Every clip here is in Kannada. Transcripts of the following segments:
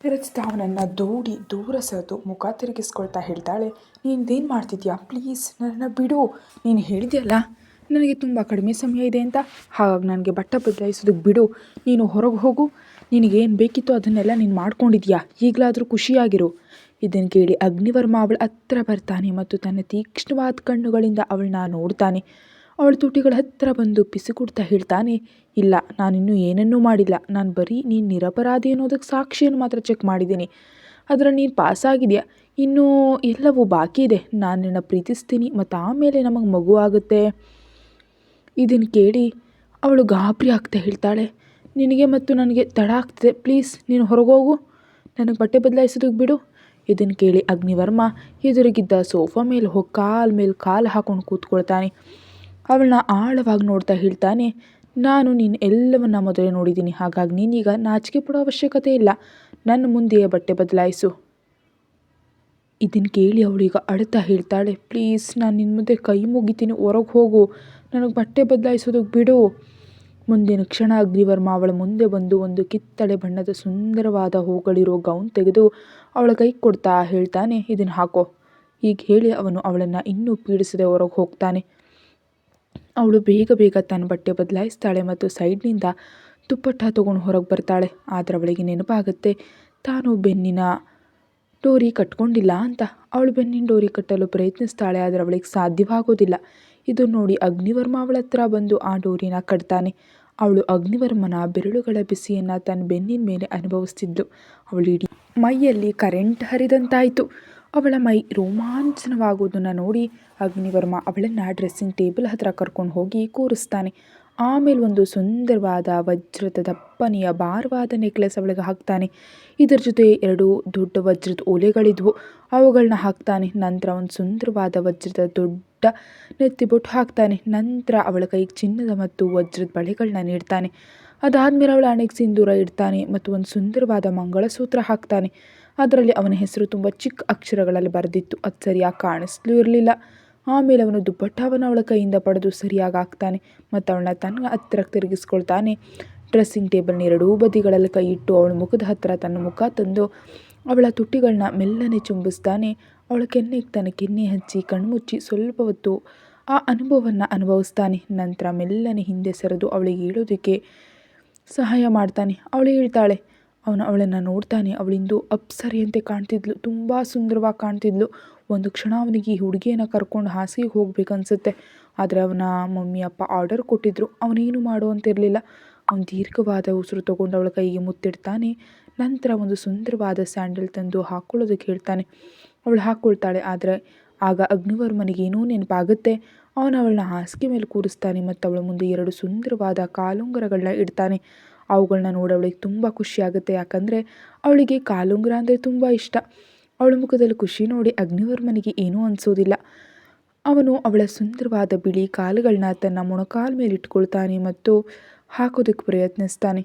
ರಚಿತಾ ಅವನನ್ನು ದೂರ ಸರಿದು ಮುಖ ತಿರುಗಿಸ್ಕೊಳ್ತಾ ಹೇಳ್ತಾಳೆ, ನೀನೇನು ಮಾಡ್ತಿದ್ಯಾ? ಪ್ಲೀಸ್ ನನ್ನನ್ನು ಬಿಡು. ನೀನು ಹೇಳಿದೆಯಲ್ಲ ನನಗೆ ತುಂಬ ಕಡಿಮೆ ಸಮಯ ಇದೆ ಅಂತ, ಹಾಗಾಗಿ ನನಗೆ ಬಟ್ಟೆ ಬದಲಾಯಿಸೋದಕ್ಕೆ ಬಿಡು. ನೀನು ಹೊರಗೆ ಹೋಗು. ನಿನಗೇನು ಬೇಕಿತ್ತು ಅದನ್ನೆಲ್ಲ ನೀನು ಮಾಡ್ಕೊಂಡಿದ್ಯಾ. ಈಗಲಾದರೂ ಖುಷಿಯಾಗಿರು. ಇದನ್ನು ಕೇಳಿ ಅಗ್ನಿವರ್ಮ ಅವಳ ಹತ್ರ ಬರ್ತಾನೆ ಮತ್ತು ತನ್ನ ತೀಕ್ಷ್ಣವಾದ ಕಣ್ಣುಗಳಿಂದ ಅವಳನ್ನ ನೋಡ್ತಾನೆ. ಅವಳ ತುಟಿಗಳ ಹತ್ತಿರ ಬಂದು ಪಿಸುಕುಡ್ತಾ ಹೇಳ್ತಾನೆ, ಇಲ್ಲ, ನಾನಿನ್ನೂ ಏನನ್ನೂ ಮಾಡಿಲ್ಲ. ನಾನು ಬರೀ ನೀನು ನಿರಪರಾಧಿ ಅನ್ನೋದಕ್ಕೆ ಸಾಕ್ಷಿಯನ್ನು ಮಾತ್ರ ಚೆಕ್ ಮಾಡಿದ್ದೀನಿ. ಆದರೆ ನೀನು ಪಾಸಾಗಿದೆಯಾ. ಇನ್ನೂ ಎಲ್ಲವೂ ಬಾಕಿ ಇದೆ. ನಾನು ನಿನ್ನ ಪ್ರೀತಿಸ್ತೀನಿ ಮತ್ತು ಆಮೇಲೆ ನಮಗೆ ಮಗು ಆಗುತ್ತೆ. ಇದನ್ನು ಕೇಳಿ ಅವಳು ಗಾಬರಿ ಆಗ್ತಾ ಹೇಳ್ತಾಳೆ, ನಿನಗೆ ಮತ್ತು ನನಗೆ ತಡ ಆಗ್ತಿದೆ. ಪ್ಲೀಸ್ ನೀನು ಹೊರಗೋಗು. ನನಗೆ ಬಟ್ಟೆ ಬದಲಾಯಿಸೋದಕ್ಕೆ ಬಿಡು. ಇದನ್ನು ಕೇಳಿ ಅಗ್ನಿವರ್ಮ ಎದುರಿಗಿದ್ದ ಸೋಫಾ ಮೇಲೆ ಹೋಗಿ ಕಾಲು ಹಾಕೊಂಡು ಕೂತ್ಕೊಳ್ತಾನೆ. ಅವಳನ್ನ ಆಳವಾಗಿ ನೋಡ್ತಾ ಹೇಳ್ತಾನೆ, ನಾನು ನೀನು ಎಲ್ಲವನ್ನ ಮೊದಲೇ ನೋಡಿದ್ದೀನಿ. ಹಾಗಾಗಿ ನೀನೀಗ ನಾಚಿಕೆ ಪಡೋ ಅವಶ್ಯಕತೆ ಇಲ್ಲ. ನನ್ನ ಮುಂದೆಯೇ ಬಟ್ಟೆ ಬದಲಾಯಿಸು. ಇದನ್ನು ಕೇಳಿ ಅವಳೀಗ ಅಳ್ತಾ ಹೇಳ್ತಾಳೆ, ಪ್ಲೀಸ್ ನಾನು ನಿನ್ನ ಮುಂದೆ ಕೈ ಮುಗಿತೀನಿ. ಹೊರಗೆ ಹೋಗು. ನನಗೆ ಬಟ್ಟೆ ಬದಲಾಯಿಸೋದಕ್ಕೆ ಬಿಡು. ಮುಂದಿನ ಕ್ಷಣ ಅಗ್ನಿವರ್ಮ ಅವಳ ಮುಂದೆ ಬಂದು ಒಂದು ಕಿತ್ತಳೆ ಬಣ್ಣದ ಸುಂದರವಾದ ಹೂಗಳಿರೋ ಗೌನ್ ತೆಗೆದು ಅವಳ ಕೈ ಕೊಡ್ತಾ ಹೇಳ್ತಾನೆ, ಇದನ್ನು ಹಾಕೋ. ಈಗ ಹೇಳಿ ಅವನು ಅವಳನ್ನು ಇನ್ನೂ ಪೀಡಿಸದೆ ಹೊರಗೆ ಹೋಗ್ತಾನೆ. ಅವಳು ಬೇಗ ತನ್ನ ಬಟ್ಟೆ ಬದಲಾಯಿಸ್ತಾಳೆ ಮತ್ತು ಸೈಡ್ನಿಂದ ದುಪ್ಪಟ್ಟ ತೊಗೊಂಡು ಹೊರಗೆ ಬರ್ತಾಳೆ. ಆದರೆ ಅವಳಿಗೆ ನೆನಪಾಗುತ್ತೆ ತಾನು ಬೆನ್ನಿನ ಡೋರಿ ಕಟ್ಕೊಂಡಿಲ್ಲ ಅಂತ. ಅವಳು ಬೆನ್ನಿನ ಡೋರಿ ಕಟ್ಟಲು ಪ್ರಯತ್ನಿಸ್ತಾಳೆ, ಆದರೆ ಅವಳಿಗೆ ಸಾಧ್ಯವಾಗೋದಿಲ್ಲ. ಇದನ್ನು ನೋಡಿ ಅಗ್ನಿವರ್ಮ ಅವಳ ಹತ್ರ ಬಂದು ಆ ಡೋರಿನ ಕಟ್ತಾನೆ. ಅವಳು ಅಗ್ನಿವರ್ಮನ ಬೆರಳುಗಳ ಬಿಸಿಯನ್ನು ತನ್ನ ಬೆನ್ನಿನ ಮೇಲೆ ಅನುಭವಿಸ್ತಿದ್ಲು. ಅವಳು ಇಡೀ ಮೈಯಲ್ಲಿ ಕರೆಂಟ್ ಹರಿದಂತಾಯಿತು. ಅವಳ ಮೈ ರೋಮಾಂಚನವಾಗುವುದನ್ನು ನೋಡಿ ಅಗ್ನಿವರ್ಮ ಅವಳನ್ನು ಡ್ರೆಸ್ಸಿಂಗ್ ಟೇಬಲ್ ಹತ್ರ ಕರ್ಕೊಂಡು ಹೋಗಿ ಕೂರಿಸ್ತಾನೆ. ಆಮೇಲೆ ಒಂದು ಸುಂದರವಾದ ವಜ್ರದ ದಪ್ಪನೆಯ ಭಾರವಾದ ನೆಕ್ಲೆಸ್ ಅವಳಿಗೆ ಹಾಕ್ತಾನೆ. ಇದರ ಜೊತೆ 2 ದೊಡ್ಡ ವಜ್ರದ ಓಲೆಗಳಿದ್ವು, ಅವುಗಳನ್ನ ಹಾಕ್ತಾನೆ. ನಂತರ ಒಂದು ಸುಂದರವಾದ ವಜ್ರದ ದೊಡ್ಡ ನೆತ್ತಿಬೊಟ್ಟು ಹಾಕ್ತಾನೆ. ನಂತರ ಅವಳ ಕೈಗೆ ಚಿನ್ನದ ಮತ್ತು ವಜ್ರದ ಬಳೆಗಳನ್ನ ನೀಡ್ತಾನೆ. ಅದಾದಮೇಲೆ ಅವಳ ಹಣೆಗೆ ಸಿಂಧೂರ ಇಡ್ತಾನೆ ಮತ್ತು ಒಂದು ಸುಂದರವಾದ ಮಂಗಳಸೂತ್ರ ಹಾಕ್ತಾನೆ. ಅದರಲ್ಲಿ ಅವನ ಹೆಸರು ತುಂಬ ಚಿಕ್ಕ ಅಕ್ಷರಗಳಲ್ಲಿ ಬರೆದಿತ್ತು. ಅದು ಸರಿಯಾಗಿ ಕಾಣಿಸ್ಲೂ ಇರಲಿಲ್ಲ. ಆಮೇಲೆ ಅವನು ದುಪ್ಪಟ್ಟವನ್ನು ಅವಳ ಕೈಯಿಂದ ಪಡೆದು ಸರಿಯಾಗಿ ಹಾಕ್ತಾನೆ ಮತ್ತು ಅವಳನ್ನ ತನ್ನ ಹತ್ತಿರಕ್ಕೆ ತಿರುಗಿಸ್ಕೊಳ್ತಾನೆ. ಡ್ರೆಸ್ಸಿಂಗ್ ಟೇಬಲ್ನ 2 ಬದಿಗಳಲ್ಲಿ ಕೈ ಇಟ್ಟು ಅವಳ ಮುಖದ ಹತ್ತಿರ ತನ್ನ ಮುಖ ತಂದು ಅವಳ ತುಟಿಗಳನ್ನ ಮೆಲ್ಲನೆ ಚುಂಬಿಸ್ತಾನೆ. ಅವಳ ಕೆನ್ನೆಗೆ ತನ್ನ ಕೆನ್ನೆ ಹಚ್ಚಿ ಕಣ್ಮುಚ್ಚಿ ಸ್ವಲ್ಪ ಹೊತ್ತು ಆ ಅನುಭವವನ್ನು ಅನುಭವಿಸ್ತಾನೆ. ನಂತರ ಮೆಲ್ಲನೆ ಹಿಂದೆ ಸರಿದು ಅವಳಿಗೆ ಹೇಳೋದಕ್ಕೆ ಸಹಾಯ ಮಾಡ್ತಾನೆ. ಅವಳು ಹೇಳ್ತಾಳೆ. ಅವನು ಅವಳನ್ನು ನೋಡ್ತಾನೆ. ಅವಳಿಂದು ಅಪ್ಸರೆಯಂತೆ ಕಾಣ್ತಿದ್ಲು, ತುಂಬ ಸುಂದರವಾಗಿ ಕಾಣ್ತಿದ್ಲು. ಒಂದು ಕ್ಷಣ ಅವನಿಗೆ ಈ ಹುಡುಗಿಯನ್ನು ಕರ್ಕೊಂಡು ಹಾಸಿಗೆಗೆ ಹೋಗ್ಬೇಕನ್ಸುತ್ತೆ. ಆದರೆ ಅವನ ಮಮ್ಮಿ ಅಪ್ಪ ಆರ್ಡರ್ ಕೊಟ್ಟಿದ್ರು, ಅವನೇನು ಮಾಡುವಂತಿರಲಿಲ್ಲ. ಅವನು ದೀರ್ಘವಾದ ಉಸಿರು ತೊಗೊಂಡು ಅವಳ ಕೈಗೆ ಮುತ್ತಿಡ್ತಾನೆ. ನಂತರ ಒಂದು ಸುಂದರವಾದ ಸ್ಯಾಂಡಲ್ ತಂದು ಹಾಕ್ಕೊಳ್ಳೋದಕ್ಕೆ ಹೇಳ್ತಾನೆ. ಅವಳು ಹಾಕ್ಕೊಳ್ತಾಳೆ. ಆದರೆ ಆಗ ಅಗ್ನಿವರ್ಮನಿಗೆ ಏನೋ ನೆನಪಾಗುತ್ತೆ. ಅವನು ಅವಳನ್ನ ಹಾಸಿಗೆ ಮೇಲೆ ಕೂರಿಸ್ತಾನೆ ಮತ್ತು ಅವಳ ಮುಂದೆ 2 ಸುಂದರವಾದ ಕಾಲುಂಗರಗಳನ್ನ ಇಡ್ತಾನೆ. ಅವುಗಳನ್ನ ನೋಡಿ ಅವಳಿಗೆ ತುಂಬ ಖುಷಿಯಾಗುತ್ತೆ, ಯಾಕಂದರೆ ಅವಳಿಗೆ ಕಾಲುಂಗುರ ಅಂದರೆ ತುಂಬ ಇಷ್ಟ. ಅವಳ ಮುಖದಲ್ಲಿ ಖುಷಿ ನೋಡಿ ಅಗ್ನಿವರ್ಮನಿಗೆ ಏನೂ ಅನಿಸೋದಿಲ್ಲ. ಅವನು ಅವಳ ಸುಂದರವಾದ ಬಿಳಿ ಕಾಲುಗಳನ್ನ ತನ್ನ ಮೊಣಕಾಲ ಮೇಲೆ ಇಟ್ಕೊಳ್ತಾನೆ ಮತ್ತು ಹಾಕೋದಕ್ಕೆ ಪ್ರಯತ್ನಿಸ್ತಾನೆ.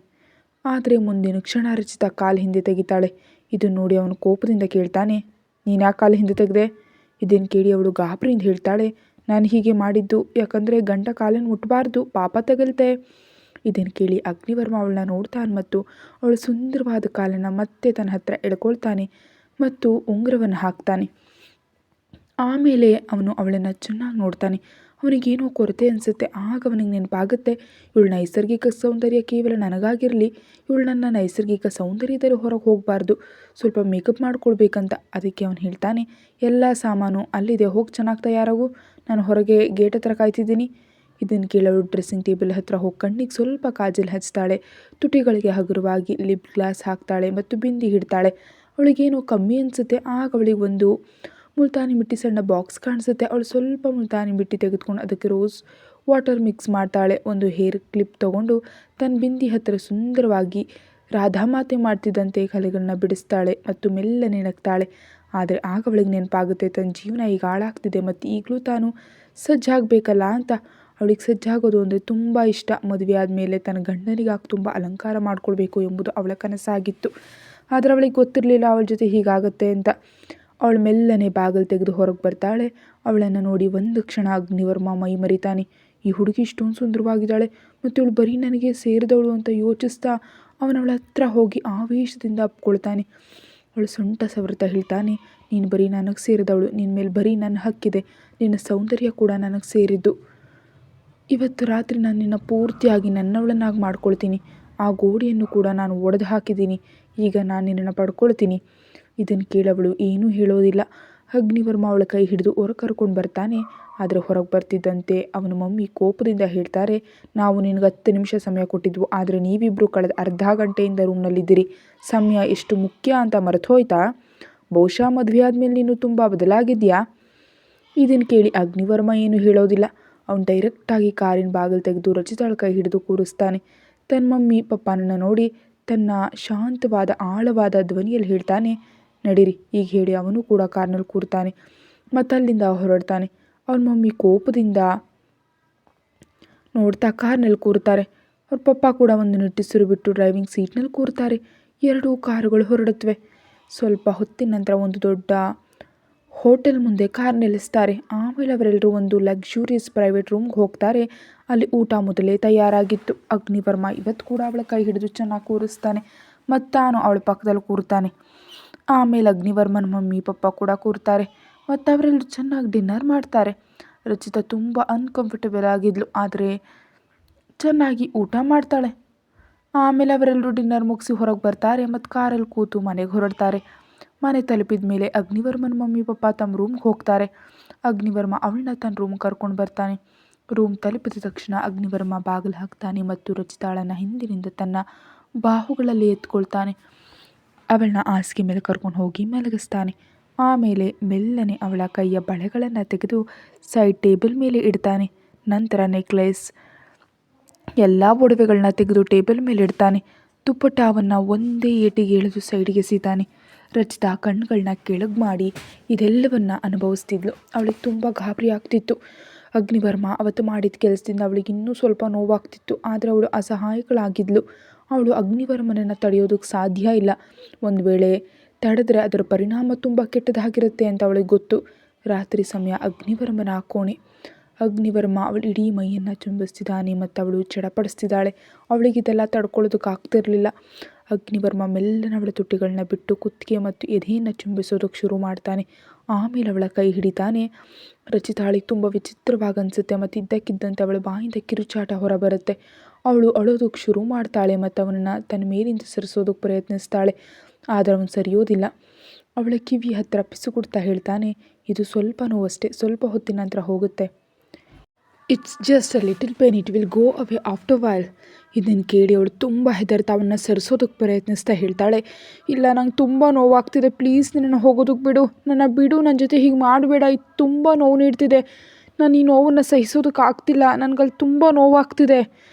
ಆದರೆ ಮುಂದಿನ ಕ್ಷಣ ರಚಿತಾ ಕಾಲು ಹಿಂದೆ ತೆಗಿತಾಳೆ. ಇದನ್ನು ನೋಡಿ ಅವನು ಕೋಪದಿಂದ ಕೇಳ್ತಾನೆ, ನೀನು ಯಾಕೆ ಕಾಲು ಹಿಂದೆ ತೆಗೆದೆ? ಇದನ್ನು ಕೇಳಿ ಅವಳು ಗಾಬರಿಯಿಂದ ಹೇಳ್ತಾಳೆ, ನಾನು ಹೀಗೆ ಮಾಡಿದ್ದು ಯಾಕಂದರೆ ಗಂಡ ಕಾಲನ್ನು ಮುಟ್ಟಬಾರ್ದು, ಪಾಪ ತಗಲ್ತೆ. ಇದನ್ನು ಕೇಳಿ ಅಗ್ನಿವರ್ಮ ಅವಳನ್ನ ನೋಡ್ತಾನೆ ಮತ್ತು ಅವಳು ಸುಂದರವಾದ ಕಾಲನ್ನು ಮತ್ತೆ ತನ್ನ ಹತ್ರ ಎಳ್ಕೊಳ್ತಾನೆ ಮತ್ತು ಉಂಗುರವನ್ನು ಹಾಕ್ತಾನೆ. ಆಮೇಲೆ ಅವನು ಅವಳನ್ನು ಚೆನ್ನಾಗಿ ನೋಡ್ತಾನೆ. ಅವನಿಗೇನೋ ಕೊರತೆ ಅನಿಸುತ್ತೆ. ಆಗ ಅವನಿಗೆ ನೆನಪಾಗುತ್ತೆ, ಇವಳು ನೈಸರ್ಗಿಕ ಸೌಂದರ್ಯ ಕೇವಲ ನನಗಾಗಿರಲಿ, ಇವಳು ನನ್ನ ನೈಸರ್ಗಿಕ ಸೌಂದರ್ಯದಲ್ಲಿ ಹೊರಗೆ ಹೋಗಬಾರ್ದು, ಸ್ವಲ್ಪ ಮೇಕಪ್ ಮಾಡ್ಕೊಳ್ಬೇಕಂತ. ಅದಕ್ಕೆ ಅವನು ಹೇಳ್ತಾನೆ, ಎಲ್ಲ ಸಾಮಾನು ಅಲ್ಲಿದೆ, ಹೋಗಿ ಚೆನ್ನಾಗಿ ತಯಾರಾಗು, ನಾನು ಹೊರಗೆ ಗೇಟ್ ಹತ್ರ ಕಾಯ್ತಿದ್ದೀನಿ. ಇದನ್ನು ಕೇಳೋಳು ಡ್ರೆಸ್ಸಿಂಗ್ ಟೇಬಲ್ ಹತ್ರ ಹೋಗಿ ಕಣ್ಣಿಗೆ ಸ್ವಲ್ಪ ಕಾಜಲ್ ಹಚ್ತಾಳೆ, ತುಟಿಗಳಿಗೆ ಹಗುರವಾಗಿ ಲಿಪ್ ಗ್ಲಾಸ್ ಹಾಕ್ತಾಳೆ ಮತ್ತು ಬಿಂದಿ ಹಿಡ್ತಾಳೆ. ಅವಳಿಗೇನೋ ಕಮ್ಮಿ ಅನಿಸುತ್ತೆ. ಆಗ ಅವಳಿಗೆ ಒಂದು ಮುಲ್ತಾನಿ ಮಿಟ್ಟಿ ಸಣ್ಣ ಬಾಕ್ಸ್ ಕಾಣಿಸುತ್ತೆ. ಅವಳು ಸ್ವಲ್ಪ ಮುಲ್ತಾನಿ ಮಿಟ್ಟಿ ತೆಗೆದುಕೊಂಡು ಅದಕ್ಕೆ ರೋಸ್ ವಾಟರ್ ಮಿಕ್ಸ್ ಮಾಡ್ತಾಳೆ. ಒಂದು ಹೇರ್ ಕ್ಲಿಪ್ ತೊಗೊಂಡು ತನ್ನ ಬಿಂದಿ ಹತ್ತಿರ ಸುಂದರವಾಗಿ ರಾಧಾಮಾತೆ ಮಾಡ್ತಿದ್ದಂತೆ ಕಲೆಗಳನ್ನ ಬಿಡಿಸ್ತಾಳೆ ಮತ್ತು ಮೆಲ್ಲನೆ ನಗ್ತಾಳೆ. ಆದರೆ ಆಗ ಅವಳಿಗೆ ನೆನಪಾಗುತ್ತೆ, ತನ್ನ ಜೀವನ ಈಗ ಹಾಳಾಗ್ತಿದೆ ಮತ್ತು ಈಗಲೂ ತಾನು ಸಜ್ಜಾಗಬೇಕಲ್ಲ ಅಂತ. ಅವಳಿಗೆ ಸಜ್ಜಾಗೋದು ಅಂದರೆ ತುಂಬ ಇಷ್ಟ. ಮದುವೆ ಆದಮೇಲೆ ತನ್ನ ಗಂಡನಿಗಾಗಿ ತುಂಬ ಅಲಂಕಾರ ಮಾಡ್ಕೊಳ್ಬೇಕು ಎಂಬುದು ಅವಳ ಕನಸಾಗಿತ್ತು. ಆದರೆ ಅವಳಿಗೆ ಗೊತ್ತಿರಲಿಲ್ಲ ಅವಳ ಜೊತೆ ಹೀಗಾಗುತ್ತೆ ಅಂತ. ಅವಳು ಮೆಲ್ಲನೆ ಬಾಗಿಲು ತೆಗೆದು ಹೊರಗೆ ಬರ್ತಾಳೆ. ಅವಳನ್ನು ನೋಡಿ ಒಂದು ಕ್ಷಣ ಅಗ್ನಿವರ್ಮ ಮೈ ಮರಿತಾನೆ. ಈ ಹುಡುಗಿ ಇಷ್ಟೊಂದು ಸುಂದರವಾಗಿದ್ದಾಳೆ ಮತ್ತು ಇವಳು ಬರೀ ನನಗೆ ಸೇರಿದವಳು ಅಂತ ಯೋಚಿಸ್ತಾ ಅವನವಳ ಹತ್ರ ಹೋಗಿ ಆವೇಶದಿಂದ ಅಪ್ಕೊಳ್ತಾನೆ. ಅವಳು ಸೊಂಟ ಸವರ್ತಾ ಹೇಳ್ತಾನೆ, ನೀನು ಬರೀ ನನಗೆ ಸೇರಿದವಳು, ನಿನ್ನ ಮೇಲೆ ಬರೀ ನನ್ನ ಹಕ್ಕಿದೆ, ನಿನ್ನ ಸೌಂದರ್ಯ ಕೂಡ ನನಗೆ ಸೇರಿದ್ದು. ಇವತ್ತು ರಾತ್ರಿ ನಾನು ನಿನ್ನ ಪೂರ್ತಿಯಾಗಿ ನನ್ನವಳನ್ನಾಗಿ ಮಾಡ್ಕೊಳ್ತೀನಿ. ಆ ಗೋಡೆಯನ್ನು ಕೂಡ ನಾನು ಒಡೆದು ಹಾಕಿದ್ದೀನಿ. ಈಗ ನಾನು ನಿನ್ನನ್ನು ಪಡ್ಕೊಳ್ತೀನಿ. ಇದನ್ನು ಕೇಳವಳು ಏನೂ ಹೇಳೋದಿಲ್ಲ. ಅಗ್ನಿವರ್ಮ ಅವಳ ಕೈ ಹಿಡಿದು ಹೊರಗೆ ಕರ್ಕೊಂಡು ಬರ್ತಾನೆ. ಆದರೆ ಹೊರಗೆ ಬರ್ತಿದ್ದಂತೆ ಅವನ ಮಮ್ಮಿ ಕೋಪದಿಂದ ಹೇಳ್ತಾರೆ, ನಾವು ನಿನಗೆ 10 ನಿಮಿಷ ಸಮಯ ಕೊಟ್ಟಿದ್ವು, ಆದರೆ ನೀವಿಬ್ಬರು ಕಳೆದ ಅರ್ಧ ಗಂಟೆಯಿಂದ ರೂಮ್ನಲ್ಲಿದ್ದೀರಿ. ಸಮಯ ಎಷ್ಟು ಮುಖ್ಯ ಅಂತ ಮರೆತೋಯ್ತಾ? ಬಹುಶಃ ಮದುವೆ ಆದಮೇಲೆ ನೀನು ತುಂಬ ಬದಲಾಗಿದೆಯಾ? ಇದನ್ನು ಕೇಳಿ ಅಗ್ನಿವರ್ಮ ಏನು ಹೇಳೋದಿಲ್ಲ. ಅವನು ಡೈರೆಕ್ಟಾಗಿ ಕಾರಿನ ಬಾಗಿಲು ತೆಗೆದು ರಚಿತಾಳ ಕೈ ಹಿಡಿದು ಕೂರಿಸ್ತಾನೆ. ತನ್ನ ಮಮ್ಮಿ ಪಪ್ಪನನ್ನು ನೋಡಿ ತನ್ನ ಶಾಂತವಾದ ಆಳವಾದ ಧ್ವನಿಯಲ್ಲಿ ಹೇಳ್ತಾನೆ, ನಡೀರಿ ಈಗ ಹೇಳಿ. ಅವನು ಕೂಡ ಕಾರ್ನಲ್ಲಿ ಕೂರ್ತಾನೆ ಮತ್ತು ಅಲ್ಲಿಂದ ಹೊರಡ್ತಾನೆ. ಅವನ ಮಮ್ಮಿ ಕೋಪದಿಂದ ನೋಡ್ತಾ ಕಾರ್ನಲ್ಲಿ ಕೂರ್ತಾರೆ. ಅವ್ರ ಪಪ್ಪ ಕೂಡ ಒಂದು ನಿಟ್ಟುಸಿರು ಬಿಟ್ಟು ಡ್ರೈವಿಂಗ್ ಸೀಟ್ನಲ್ಲಿ ಕೂರ್ತಾರೆ. 2 ಕಾರುಗಳು ಹೊರಡುತ್ತವೆ. ಸ್ವಲ್ಪ ಹೊತ್ತಿನ ನಂತರ ಒಂದು ದೊಡ್ಡ ಹೋಟೆಲ್ ಮುಂದೆ ಕಾರ್ ನಿಲ್ಲಿಸ್ತಾರೆ. ಆಮೇಲೆ ಅವರೆಲ್ಲರೂ ಒಂದು ಲಕ್ಸುರಿಯಸ್ ಪ್ರೈವೇಟ್ ರೂಮ್ಗೆ ಹೋಗ್ತಾರೆ. ಅಲ್ಲಿ ಊಟ ಮೊದಲೇ ತಯಾರಾಗಿತ್ತು. ಅಗ್ನಿವರ್ಮ ಇವತ್ತು ಕೂಡ ಅವಳ ಕೈ ಹಿಡಿದು ಚೆನ್ನಾಗಿ ಕೂರಿಸ್ತಾನೆ ಮತ್ತು ತಾನು ಅವಳ ಪಕ್ಕದಲ್ಲಿ ಕೂರ್ತಾನೆ. ಆಮೇಲೆ ಅಗ್ನಿವರ್ಮನ ಮಮ್ಮಿ ಪಪ್ಪ ಕೂಡ ಕೂರ್ತಾರೆ ಮತ್ತು ಅವರೆಲ್ಲರೂ ಚೆನ್ನಾಗಿ ಡಿನ್ನರ್ ಮಾಡ್ತಾರೆ. ರಚಿತಾ ತುಂಬ ಅನ್ಕಂಫರ್ಟಬಲ್ ಆಗಿದ್ಲು, ಆದರೆ ಚೆನ್ನಾಗಿ ಊಟ ಮಾಡ್ತಾಳೆ. ಆಮೇಲೆ ಅವರೆಲ್ಲರೂ ಡಿನ್ನರ್ ಮುಗಿಸಿ ಹೊರಗೆ ಬರ್ತಾರೆ ಮತ್ತು ಕಾರಲ್ಲಿ ಕೂತು ಮನೆಗೆ ಹೊರಡ್ತಾರೆ. ಮನೆ ತಲುಪಿದ ಮೇಲೆ ಅಗ್ನಿವರ್ಮನ ಮಮ್ಮಿ ಪಪ್ಪ ತಮ್ಮ ರೂಮ್ಗೆ ಹೋಗ್ತಾರೆ. ಅಗ್ನಿವರ್ಮ ಅವಳನ್ನ ತನ್ನ ರೂಮ್ಗೆ ಕರ್ಕೊಂಡು ಬರ್ತಾನೆ. ರೂಮ್ ತಲುಪಿದ ತಕ್ಷಣ ಅಗ್ನಿವರ್ಮ ಬಾಗಿಲು ಹಾಕ್ತಾನೆ ಮತ್ತು ರಚಿತಾಳನ್ನು ಹಿಂದಿನಿಂದ ತನ್ನ ಬಾಹುಗಳಲ್ಲಿ ಎತ್ಕೊಳ್ತಾನೆ. ಅವಳನ್ನ ಹಾಸಿಗೆ ಮೇಲೆ ಕರ್ಕೊಂಡು ಹೋಗಿ ಮಲಗಿಸ್ತಾನೆ. ಆಮೇಲೆ ಮೆಲ್ಲನೆ ಅವಳ ಕೈಯ ಬಳೆಗಳನ್ನು ತೆಗೆದು ಸೈಡ್ ಟೇಬಲ್ ಮೇಲೆ ಇಡ್ತಾನೆ. ನಂತರ ನೆಕ್ಲೆಸ್ ಎಲ್ಲ ಒಡವೆಗಳನ್ನ ತೆಗೆದು ಟೇಬಲ್ ಮೇಲೆ ಇಡ್ತಾನೆ. ದುಪ್ಪಟ್ಟಾವನ್ನು ಒಂದೇ ಏಟಿಗೆ ಎಳೆದು ಸೈಡಿಗೆ ಎಸೀತಾನೆ. ರಚಿತಾ ಕಣ್ಣುಗಳನ್ನ ಕೆಳಗೆ ಮಾಡಿ ಇದೆಲ್ಲವನ್ನ ಅನುಭವಿಸ್ತಿದ್ಲು. ಅವಳಿಗೆ ತುಂಬ ಗಾಬರಿ ಆಗ್ತಿತ್ತು. ಅಗ್ನಿವರ್ಮ ಅವತ್ತು ಮಾಡಿದ ಕೆಲಸದಿಂದ ಅವಳಿಗೆ ಇನ್ನೂ ಸ್ವಲ್ಪ ನೋವಾಗ್ತಿತ್ತು, ಆದರೆ ಅವಳು ಅಸಹಾಯಕಳಾಗಿದ್ಲು. ಅವಳು ಅಗ್ನಿವರ್ಮನನ್ನು ತಡೆಯೋದಕ್ಕೆ ಸಾಧ್ಯ ಇಲ್ಲ. ಒಂದು ವೇಳೆ ತಡೆದ್ರೆ ಅದರ ಪರಿಣಾಮ ತುಂಬ ಕೆಟ್ಟದಾಗಿರುತ್ತೆ ಅಂತ ಅವಳಿಗೆ ಗೊತ್ತು. ರಾತ್ರಿ ಸಮಯ ಅಗ್ನಿವರ್ಮನ ಕೋಣೆ. ಅಗ್ನಿವರ್ಮ ಅವಳು ಇಡೀ ಮೈಯನ್ನು ಚುಂಬಿಸ್ತಿದ್ದಾನೆ ಮತ್ತು ಅವಳು ಚಡಪಡಿಸ್ತಿದ್ದಾಳೆ. ಅವಳಿಗೆ ಇದೆಲ್ಲ ತಡ್ಕೊಳ್ಳೋದಕ್ಕೆ ಆಗ್ತಿರಲಿಲ್ಲ. ಅಗ್ನಿವರ್ಮ ಮೆಲ್ಲನೆ ಅವಳ ತುಟಿಗಳನ್ನ ಬಿಟ್ಟು ಕುತ್ತಿಗೆ ಮತ್ತು ಎದೆಯನ್ನು ಚುಂಬಿಸೋದಕ್ಕೆ ಶುರು ಮಾಡ್ತಾನೆ. ಆಮೇಲೆ ಅವಳ ಕೈ ಹಿಡಿತಾನೆ. ರಚಿತಾಳಿಗೆ ತುಂಬ ವಿಚಿತ್ರವಾಗಿ ಅನಿಸುತ್ತೆ ಮತ್ತು ಇದ್ದಕ್ಕಿದ್ದಂತೆ ಅವಳ ಬಾಯಿಂದ ಕಿರುಚಾಟ ಹೊರಬರುತ್ತೆ. ಅವಳು ಅಳೋದಕ್ಕೆ ಶುರು ಮಾಡ್ತಾಳೆ ಮತ್ತು ಅವನನ್ನು ತನ್ನ ಮೇಲಿಂದ ಸರಿಸೋದಕ್ಕೆ ಪ್ರಯತ್ನಿಸ್ತಾಳೆ, ಆದರೆ ಅವನು ಸರಿಯೋದಿಲ್ಲ. ಅವಳ ಕಿವಿ ಹತ್ತಿರ ಪಿಸುಗುಡ್ತಾ ಹೇಳ್ತಾನೆ, ಇದು ಸ್ವಲ್ಪ ನೋವಷ್ಟೇ, ಸ್ವಲ್ಪ ಹೊತ್ತಿನ ನಂತರ ಹೋಗುತ್ತೆ. It's just a little pain, it will go away after while. ಇದನ್ನು ಕೇಳಿ ಅವಳು ತುಂಬ ಹೆದರ್ತಾ ಅವನ್ನ ಸರಿಸೋದಕ್ಕೆ ಪ್ರಯತ್ನಿಸ್ತಾ ಹೇಳ್ತಾಳೆ, ಇಲ್ಲ ನಂಗೆ ತುಂಬ ನೋವಾಗ್ತಿದೆ, ಪ್ಲೀಸ್ ನಿನ್ನನ್ನು ಹೋಗೋದಕ್ಕೆ ಬಿಡು, ನನ್ನ ಬಿಡು, ನನ್ನ ಜೊತೆ ಹೀಗೆ ಮಾಡಬೇಡ, ಇದು ತುಂಬ ನೋವು ನೀಡ್ತಿದೆ, ನಾನು ಈ ನೋವನ್ನು ಸಹಿಸೋದಕ್ಕೆ ಆಗ್ತಿಲ್ಲ, ನನಗಲ್ಲಿ ತುಂಬ ನೋವಾಗ್ತಿದೆ.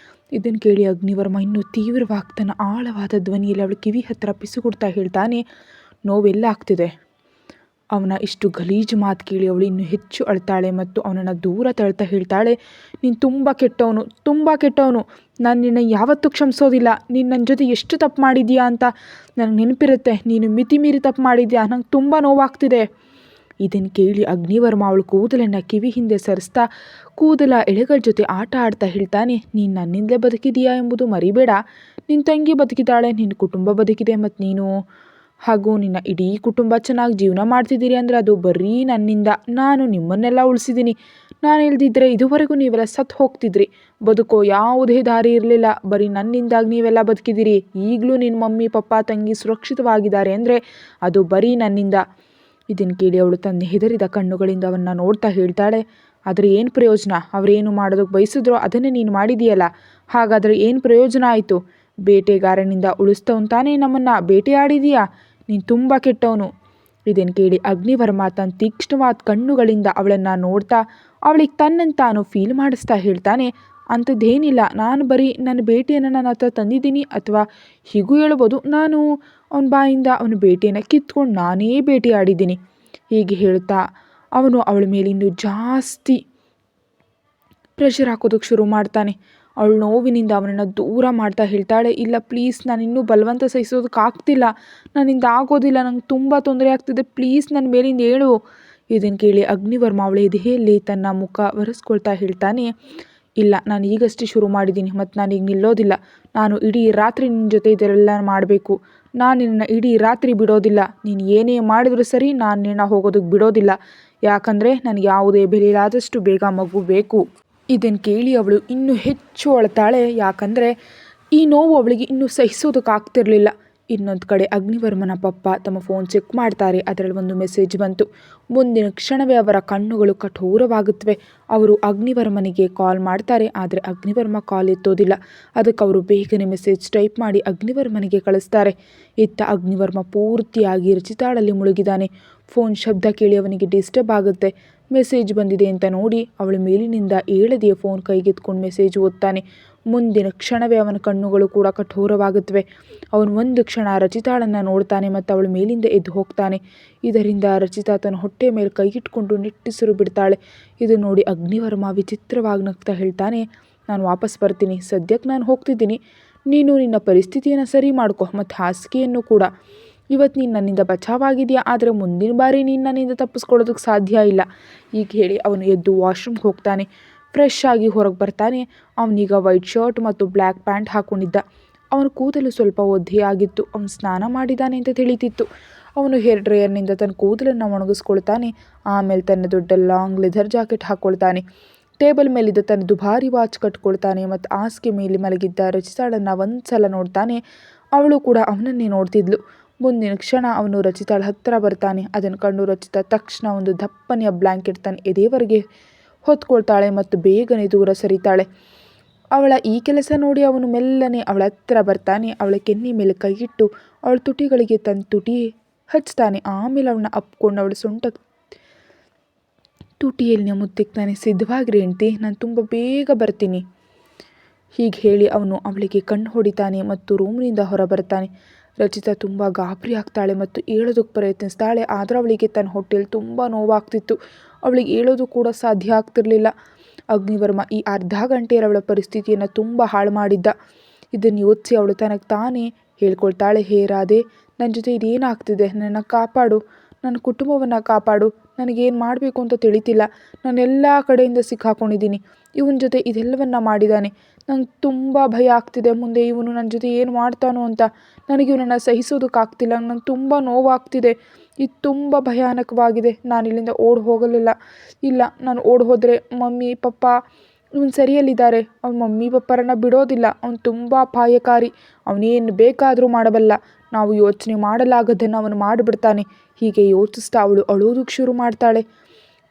ಇದನ್ನು ಕೇಳಿ ಅಗ್ನಿವರ್ಮ ಇನ್ನೂ ತೀವ್ರವಾಗಿ ತನ್ನ ಆಳವಾದ ಧ್ವನಿಯಲ್ಲಿ ಅವಳು ಕಿವಿ ಹತ್ತಿರ ಪಿಸುಗುಡ್ತಾ ಹೇಳ್ತಾನೆ, ನೋವೆಲ್ಲ ಆಗ್ತಿದೆ. ಅವನ ಇಷ್ಟು ಗಲೀಜು ಮಾತು ಕೇಳಿ ಅವಳು ಇನ್ನೂ ಹೆಚ್ಚು ಅಳ್ತಾಳೆ ಮತ್ತು ಅವನನ್ನು ದೂರ ತಳ್ತಾ ಹೇಳ್ತಾಳೆ, ನೀನು ತುಂಬ ಕೆಟ್ಟವನು, ತುಂಬ ಕೆಟ್ಟವನು, ನಾನು ನಿನ್ನ ಯಾವತ್ತೂ ಕ್ಷಮಿಸೋದಿಲ್ಲ. ನೀನು ನನ್ನ ಜೊತೆ ಎಷ್ಟು ತಪ್ಪು ಮಾಡಿದ್ದೀಯಾ ಅಂತ ನನಗೆ ನೆನಪಿರುತ್ತೆ. ನೀನು ಮಿತಿ ಮೀರಿ ತಪ್ಪು ಮಾಡಿದ್ಯಾ, ನಂಗೆ ತುಂಬ ನೋವಾಗ್ತಿದೆ. ಇದನ್ನು ಕೇಳಿ ಅಗ್ನಿವರ್ಮ ಅವಳು ಕೂದಲನ್ನು ಕಿವಿ ಹಿಂದೆ ಸರಿಸ್ತಾ ಕೂದಲ ಎಳೆಗಳ ಜೊತೆ ಆಟ ಆಡ್ತಾ ಹೇಳ್ತಾನೆ, ನೀನು ನನ್ನಿಂದಲೇ ಬದುಕಿದೀಯಾ ಎಂಬುದು ಮರಿಬೇಡ. ನಿನ್ನ ತಂಗಿ ಬದುಕಿದ್ದಾಳೆ, ನಿನ್ನ ಕುಟುಂಬ ಬದುಕಿದೆ ಮತ್ತು ನೀನು ಹಾಗೂ ನಿನ್ನ ಇಡೀ ಕುಟುಂಬ ಚೆನ್ನಾಗಿ ಜೀವನ ಮಾಡ್ತಿದ್ದೀರಿ ಅಂದರೆ ಅದು ಬರೀ ನನ್ನಿಂದ. ನಾನು ನಿಮ್ಮನ್ನೆಲ್ಲ ಉಳಿಸಿದ್ದೀನಿ. ನಾನು ಇಲ್ದಿದ್ದರೆ ಇದುವರೆಗೂ ನೀವೆಲ್ಲ ಸತ್ತು ಹೋಗ್ತಿದ್ರಿ. ಬದುಕೋ ಯಾವುದೇ ದಾರಿ ಇರಲಿಲ್ಲ. ಬರೀ ನನ್ನಿಂದಾಗಿ ನೀವೆಲ್ಲ ಬದುಕಿದ್ದೀರಿ. ಈಗಲೂ ನಿನ್ನ ಮಮ್ಮಿ ಪಪ್ಪ ತಂಗಿ ಸುರಕ್ಷಿತವಾಗಿದ್ದಾರೆ ಅಂದರೆ ಅದು ಬರೀ ನನ್ನಿಂದ. ಇದನ್ನು ಕೇಳಿ ಅವಳು ತನ್ನ ಹೆದರಿದ ಕಣ್ಣುಗಳಿಂದ ಅವನ್ನ ನೋಡ್ತಾ ಹೇಳ್ತಾಳೆ, ಆದರೆ ಏನು ಪ್ರಯೋಜನ? ಅವರೇನು ಮಾಡೋದಕ್ಕೆ ಬಯಸಿದ್ರೋ ಅದನ್ನೇ ನೀನು ಮಾಡಿದೆಯಲ್ಲ, ಹಾಗಾದರೆ ಏನು ಪ್ರಯೋಜನ ಆಯಿತು? ಬೇಟೆಗಾರನಿಂದ ಉಳಿಸ್ತವನು ತಾನೇ ನಮ್ಮನ್ನು ಬೇಟೆಯಾಡಿದೀಯಾ? ನೀನು ತುಂಬ ಕೆಟ್ಟವನು. ಇದನ್ನು ಕೇಳಿ ಅಗ್ನಿವರ್ಮ ತನ್ನ ತೀಕ್ಷ್ಣವಾದ ಕಣ್ಣುಗಳಿಂದ ಅವಳನ್ನು ನೋಡ್ತಾ ಅವಳಿಗೆ ತನ್ನನ್ನು ತಾನು ಫೀಲ್ ಮಾಡಿಸ್ತಾ ಹೇಳ್ತಾನೆ, ಅಂಥದ್ದೇನಿಲ್ಲ, ನಾನು ಬರೀ ನನ್ನ ಬೇಟೆಯನ್ನು ನನ್ನ ಹತ್ರ ತಂದಿದ್ದೀನಿ, ಅಥವಾ ಹೀಗೂ ಹೇಳ್ಬೋದು, ನಾನು ಅವನ ಬಾಯಿಂದ ಅವನ ಬೇಟೆಯನ್ನು ಕಿತ್ಕೊಂಡು ನಾನೇ ಬೇಟೆಯಾಡಿದ್ದೀನಿ. ಹೀಗೆ ಹೇಳ್ತಾ ಅವನು ಅವಳ ಮೇಲೆ ಇನ್ನೂ ಜಾಸ್ತಿ ಪ್ರೆಷರ್ ಹಾಕೋದಕ್ಕೆ ಶುರು ಮಾಡ್ತಾನೆ. ಅವಳು ನೋವಿನಿಂದ ಅವನನ್ನು ದೂರ ಮಾಡ್ತಾ ಹೇಳ್ತಾಳೆ, ಇಲ್ಲ ಪ್ಲೀಸ್, ನಾನು ಇನ್ನೂ ಬಲವಂತ ಸಹಿಸೋದಕ್ಕೆ ಆಗ್ತಿಲ್ಲ, ನನ್ನಿಂದ ಆಗೋದಿಲ್ಲ, ನಂಗೆ ತುಂಬ ತೊಂದರೆ ಆಗ್ತಿದೆ, ಪ್ಲೀಸ್ ನನ್ನ ಮೇಲಿಂದ ಹೇಳು. ಇದನ್ನು ಕೇಳಿ ಅಗ್ನಿವರ್ಮ ಅವಳ ಎದೆಯಲ್ಲಿ ತನ್ನ ಮುಖ ಒರೆಸ್ಕೊಳ್ತಾ ಹೇಳ್ತಾನೆ, ಇಲ್ಲ, ನಾನು ಈಗಷ್ಟೇ ಶುರು ಮಾಡಿದ್ದೀನಿ ಮತ್ತು ನಾನೀಗ ನಿಲ್ಲೋದಿಲ್ಲ. ನಾನು ಇಡೀ ರಾತ್ರಿ ನಿನ್ನ ಜೊತೆ ಇದೆಲ್ಲ ಮಾಡಬೇಕು. ನಾನು ನಿನ್ನ ಇಡೀ ರಾತ್ರಿ ಬಿಡೋದಿಲ್ಲ. ನೀನು ಏನೇ ಮಾಡಿದರೂ ಸರಿ, ನಾನು ನಿನ್ನ ಹೋಗೋದಕ್ಕೆ ಬಿಡೋದಿಲ್ಲ. ಯಾಕಂದರೆ ನನಗೆ ಯಾವುದೇ ಬೆಲೆಯಾದಷ್ಟು ಬೇಗ ಮಗು ಬೇಕು. ಇದನ್ನು ಕೇಳಿ ಅವಳು ಇನ್ನೂ ಹೆಚ್ಚು ಅಳ್ತಾಳೆ. ಯಾಕಂದರೆ ಈ ನೋವು ಅವಳಿಗೆ ಇನ್ನೂ ಸಹಿಸೋದಕ್ಕಾಗ್ತಿರ್ಲಿಲ್ಲ. ಇನ್ನೊಂದು ಕಡೆ ಅಗ್ನಿವರ್ಮನ ಪಪ್ಪ ತಮ್ಮ ಫೋನ್ ಚೆಕ್ ಮಾಡ್ತಾರೆ. ಅದರಲ್ಲಿ ಒಂದು ಮೆಸೇಜ್ ಬಂತು. ಮುಂದಿನ ಕ್ಷಣವೇ ಅವರ ಕಣ್ಣುಗಳು ಕಠೋರವಾಗುತ್ತವೆ. ಅವರು ಅಗ್ನಿವರ್ಮನಿಗೆ ಕಾಲ್ ಮಾಡ್ತಾರೆ, ಆದರೆ ಅಗ್ನಿವರ್ಮ ಕಾಲ್ ಎತ್ತೋದಿಲ್ಲ. ಅದಕ್ಕೆ ಅವರು ಬೇಗನೆ ಮೆಸೇಜ್ ಟೈಪ್ ಮಾಡಿ ಅಗ್ನಿವರ್ಮನಿಗೆ ಕಳಿಸ್ತಾರೆ. ಇತ್ತ ಅಗ್ನಿವರ್ಮ ಪೂರ್ತಿಯಾಗಿ ರಚಿತಾಳಲ್ಲಿ ಮುಳುಗಿದ್ದಾನೆ. ಫೋನ್ ಶಬ್ದ ಕೇಳಿ ಅವನಿಗೆ ಡಿಸ್ಟರ್ಬ್ ಆಗುತ್ತೆ. ಮೆಸೇಜ್ ಬಂದಿದೆ ಅಂತ ನೋಡಿ ಅವಳ ಮೇಲಿನಿಂದ ಏಳದೆಯ ಫೋನ್ ಕೈಗೆತ್ಕೊಂಡು ಮೆಸೇಜ್ ಓದ್ತಾನೆ. ಮುಂದಿನ ಕ್ಷಣವೇ ಅವನ ಕಣ್ಣುಗಳು ಕೂಡ ಕಠೋರವಾಗುತ್ತವೆ. ಅವನು ಒಂದು ಕ್ಷಣ ರಚಿತಾಳನ್ನು ನೋಡ್ತಾನೆ ಮತ್ತು ಅವಳ ಮೇಲಿಂದ ಎದ್ದು ಹೋಗ್ತಾನೆ. ಇದರಿಂದ ರಚಿತಾ ತನ್ನ ಹೊಟ್ಟೆ ಮೇಲೆ ಕೈಗಿಟ್ಕೊಂಡು ನಿಟ್ಟುಸಿರು ಬಿಡ್ತಾಳೆ. ಇದು ನೋಡಿ ಅಗ್ನಿವರ್ಮ ವಿಚಿತ್ರವಾಗಿ ನಗ್ತಾ ಹೇಳ್ತಾನೆ, ನಾನು ವಾಪಸ್ ಬರ್ತೀನಿ. ಸದ್ಯಕ್ಕೆ ನಾನು ಹೋಗ್ತಿದ್ದೀನಿ. ನೀನು ನಿನ್ನ ಪರಿಸ್ಥಿತಿಯನ್ನು ಸರಿ ಮಾಡ್ಕೊ ಮತ್ತು ಹಾಸಿಗೆಯನ್ನು ಕೂಡ. ಇವತ್ತು ನೀನು ನನ್ನಿಂದ ಬಚಾವಾಗಿದೆಯಾ, ಆದರೆ ಮುಂದಿನ ಬಾರಿ ನೀನು ನನ್ನಿಂದ ತಪ್ಪಿಸ್ಕೊಳ್ಳೋದಕ್ಕೆ ಸಾಧ್ಯ ಇಲ್ಲ. ಈಗ ಹೇಳಿ ಅವನು ಎದ್ದು ವಾಶ್ರೂಮ್ಗೆ ಹೋಗ್ತಾನೆ. ಫ್ರೆಶ್ ಆಗಿ ಹೊರಗೆ ಬರ್ತಾನೆ. ಅವನೀಗ ವೈಟ್ ಶರ್ಟ್ ಮತ್ತು ಬ್ಲ್ಯಾಕ್ ಪ್ಯಾಂಟ್ ಹಾಕ್ಕೊಂಡಿದ್ದ. ಅವನ ಕೂದಲು ಸ್ವಲ್ಪ ಒದ್ದೆಯಾಗಿತ್ತು. ಅವನು ಸ್ನಾನ ಮಾಡಿದ್ದಾನೆ ಅಂತ ತಿಳಿತಿತ್ತು. ಅವನು ಹೇರ್ ಡ್ರೈಯರ್ನಿಂದ ತನ್ನ ಕೂದಲನ್ನು ಒಣಗಿಸ್ಕೊಳ್ತಾನೆ. ಆಮೇಲೆ ತನ್ನ ದೊಡ್ಡ ಲಾಂಗ್ ಲೆದರ್ ಜಾಕೆಟ್ ಹಾಕ್ಕೊಳ್ತಾನೆ. ಟೇಬಲ್ ಮೇಲಿದ್ದ ತನ್ನ ದುಬಾರಿ ವಾಚ್ ಕಟ್ಕೊಳ್ತಾನೆ ಮತ್ತು ಹಾಸಿಗೆ ಮೇಲೆ ಮಲಗಿದ್ದ ರಚಿತಾಳನ್ನು ಒಂದು ಸಲ ನೋಡ್ತಾನೆ. ಅವಳು ಕೂಡ ಅವನನ್ನೇ ನೋಡ್ತಿದ್ಲು. ಮುಂದಿನ ಕ್ಷಣ ಅವನು ರಚಿತಾಳ ಹತ್ತಿರ ಬರ್ತಾನೆ. ಅದನ್ನು ಕಂಡು ರಚಿತಾ ತಕ್ಷಣ ಒಂದು ದಪ್ಪನೆಯ ಬ್ಲ್ಯಾಂಕೆಟ್ ತನ್ನ ಎದೆವರೆಗೆ ಹೊತ್ಕೊಳ್ತಾಳೆ ಮತ್ತು ಬೇಗನೆ ದೂರ ಸರಿತಾಳೆ. ಅವಳ ಈ ಕೆಲಸ ನೋಡಿ ಅವನು ಮೆಲ್ಲನೆ ಅವಳ ಹತ್ತಿರ ಬರ್ತಾನೆ. ಅವಳ ಕೆನ್ನೆ ಮೇಲೆ ಕೈಯಿಟ್ಟು ಅವಳ ತುಟಿಗಳಿಗೆ ತನ್ನ ತುಟಿ ಹಚ್ತಾನೆ. ಆಮೇಲೆ ಅವಳನ್ನ ಅಪ್ಕೊಂಡು ಅವಳ ಸೊಂಟ ತುಟಿಯಲ್ಲಿ ಮುತ್ತಿಕ್ತಾನೆ. ಸಿದ್ಧವಾಗಿರಿ ಹೆಂಡ್ತಿ, ನಾನು ತುಂಬ ಬೇಗ ಬರ್ತೀನಿ. ಹೀಗೆ ಹೇಳಿ ಅವನು ಅವಳಿಗೆ ಕಣ್ಣು ಹೊಡಿತಾನೆ ಮತ್ತು ರೂಮ್ನಿಂದ ಹೊರ ಬರ್ತಾನೆ. ರಚಿತಾ ತುಂಬ ಗಾಬರಿ ಆಗ್ತಾಳೆ ಮತ್ತು ಏಳೋದಕ್ಕೆ ಪ್ರಯತ್ನಿಸ್ತಾಳೆ. ಆದರೆ ಅವಳಿಗೆ ತನ್ನ ಹೊಟ್ಟೆಯಲ್ಲಿ ತುಂಬ ನೋವಾಗ್ತಿತ್ತು. ಅವಳಿಗೆ ಏಳೋದು ಕೂಡ ಸಾಧ್ಯ ಆಗ್ತಿರಲಿಲ್ಲ. ಅಗ್ನಿವರ್ಮ ಈ ಅರ್ಧ ಗಂಟೆಯಲ್ಲಿ ಅವಳ ಪರಿಸ್ಥಿತಿಯನ್ನು ತುಂಬ ಹಾಳು ಮಾಡಿದ್ದ. ಇದನ್ನು ಯೋಚಿಸಿ ಅವಳು ತನಗೆ ತಾನೇ ಹೇಳ್ಕೊಳ್ತಾಳೆ, ಹೇ ರಾಧೆ, ನನ್ನ ಜೊತೆ ಇದೇನಾಗ್ತಿದೆ, ನನ್ನ ಕಾಪಾಡು, ನನ್ನ ಕುಟುಂಬವನ್ನು ಕಾಪಾಡು. ನನಗೇನು ಮಾಡಬೇಕು ಅಂತ ತಿಳಿತಿಲ್ಲ. ನಾನೆಲ್ಲ ಕಡೆಯಿಂದ ಸಿಕ್ಕಾಕೊಂಡಿದ್ದೀನಿ. ಇವನ ಜೊತೆ ಇದೆಲ್ಲವನ್ನ ಮಾಡಿದ್ದಾನೆ. ನಂಗೆ ತುಂಬ ಭಯ ಆಗ್ತಿದೆ. ಮುಂದೆ ಇವನು ನನ್ನ ಜೊತೆ ಏನು ಮಾಡ್ತಾನೋ ಅಂತ. ನನಗೆ ಇವನನ್ನು ಸಹಿಸೋದಕ್ಕಾಗ್ತಿಲ್ಲ. ನಂಗೆ ತುಂಬ ನೋವಾಗ್ತಿದೆ. ಇದು ತುಂಬ ಭಯಾನಕವಾಗಿದೆ. ನಾನು ಇಲ್ಲಿಂದ ಓಡಿ ಹೋಗಲಿಲ್ಲ. ಇಲ್ಲ, ನಾನು ಓಡಿ ಹೋದರೆ ಮಮ್ಮಿ ಪಪ್ಪ ಇವನು ಸರಿಯಲ್ಲಿದ್ದಾರೆ. ಅವ್ನ ಮಮ್ಮಿ ಪಪ್ಪರನ್ನು ಬಿಡೋದಿಲ್ಲ. ಅವನು ತುಂಬ ಅಪಾಯಕಾರಿ. ಅವನೇನು ಬೇಕಾದರೂ ಮಾಡಬಲ್ಲ. ನಾವು ಯೋಚನೆ ಮಾಡಲಾಗದನ್ನು ಅವನು ಮಾಡಿಬಿಡ್ತಾನೆ. ಹೀಗೆ ಯೋಚಿಸ್ತಾ ಅವಳು ಅಳೋದಕ್ಕೆ ಶುರು ಮಾಡ್ತಾಳೆ.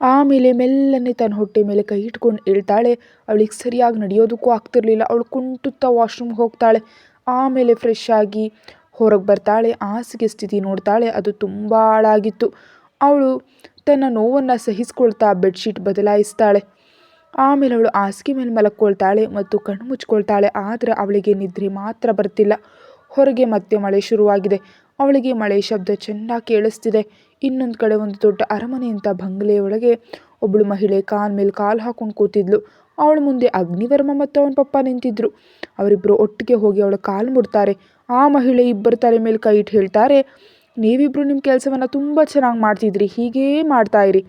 ಆಮೇಲೆ ಮೆಲ್ಲನೆ ತನ್ನ ಹೊಟ್ಟೆ ಮೇಲೆ ಕೈ ಇಟ್ಕೊಂಡು ಹೇಳ್ತಾಳೆ. ಅವಳಿಗೆ ಸರಿಯಾಗಿ ನಡೆಯೋದಕ್ಕೂ ಆಗ್ತಿರ್ಲಿಲ್ಲ. ಅವಳು ಕುಂಟುತ್ತಾ ವಾಶ್ರೂಮ್ಗೆ ಹೋಗ್ತಾಳೆ. ಆಮೇಲೆ ಫ್ರೆಶ್ ಆಗಿ ಹೊರಗೆ ಬರ್ತಾಳೆ. ಹಾಸಿಗೆ ಸ್ಥಿತಿ ನೋಡ್ತಾಳೆ. ಅದು ತುಂಬ ಹಾಳಾಗಿತ್ತು. ಅವಳು ತನ್ನ ನೋವನ್ನು ಸಹಿಸ್ಕೊಳ್ತಾ ಬೆಡ್ಶೀಟ್ ಬದಲಾಯಿಸ್ತಾಳೆ. ಆಮೇಲೆ ಅವಳು ಹಾಸಿಗೆ ಮೇಲೆ ಮಲಕ್ಕೊಳ್ತಾಳೆ ಮತ್ತು ಕಣ್ಣು ಮುಚ್ಕೊಳ್ತಾಳೆ. ಆದರೆ ಅವಳಿಗೆ ನಿದ್ರೆ ಮಾತ್ರ ಬರ್ತಿಲ್ಲ. ಹೊರಗೆ ಮತ್ತೆ ಮಳೆ ಶುರುವಾಗಿದೆ. ಅವಳಿಗೆ ಮಳೆ ಶಬ್ದ ಚೆನ್ನಾಗಿ ಕೇಳಿಸ್ತಿದೆ. ಇನ್ನೊಂದು ಕಡೆ ಒಂದು ದೊಡ್ಡ ಅರಮನೆಯಂಥ ಬಂಗಲೆಯೊಳಗೆ ಒಬ್ಬಳು ಮಹಿಳೆ ಕಾಲ್ ಮೇಲೆ ಕಾಲು ಹಾಕೊಂಡು ಕೂತಿದ್ಲು. ಅವಳ ಮುಂದೆ ಅಗ್ನಿವರ್ಮ ಮತ್ತು ಅವನ ಪಪ್ಪ ನಿಂತಿದ್ರು. ಅವರಿಬ್ಬರು ಒಟ್ಟಿಗೆ ಹೋಗಿ ಅವಳ ಕಾಲು ಮುಡ್ತಾರೆ. ಆ ಮಹಿಳೆ ಇಬ್ಬರ ತಲೆ ಮೇಲೆ ಕೈ ಇಟ್ಟು ಹೇಳ್ತಾರೆ, ನೀವಿಬ್ಬರು ನಿಮ್ಮ ಕೆಲಸವನ್ನು ತುಂಬ ಚೆನ್ನಾಗಿ ಮಾಡ್ತಿದ್ರಿ, ಹೀಗೇ ಮಾಡ್ತಾಯಿರಿ.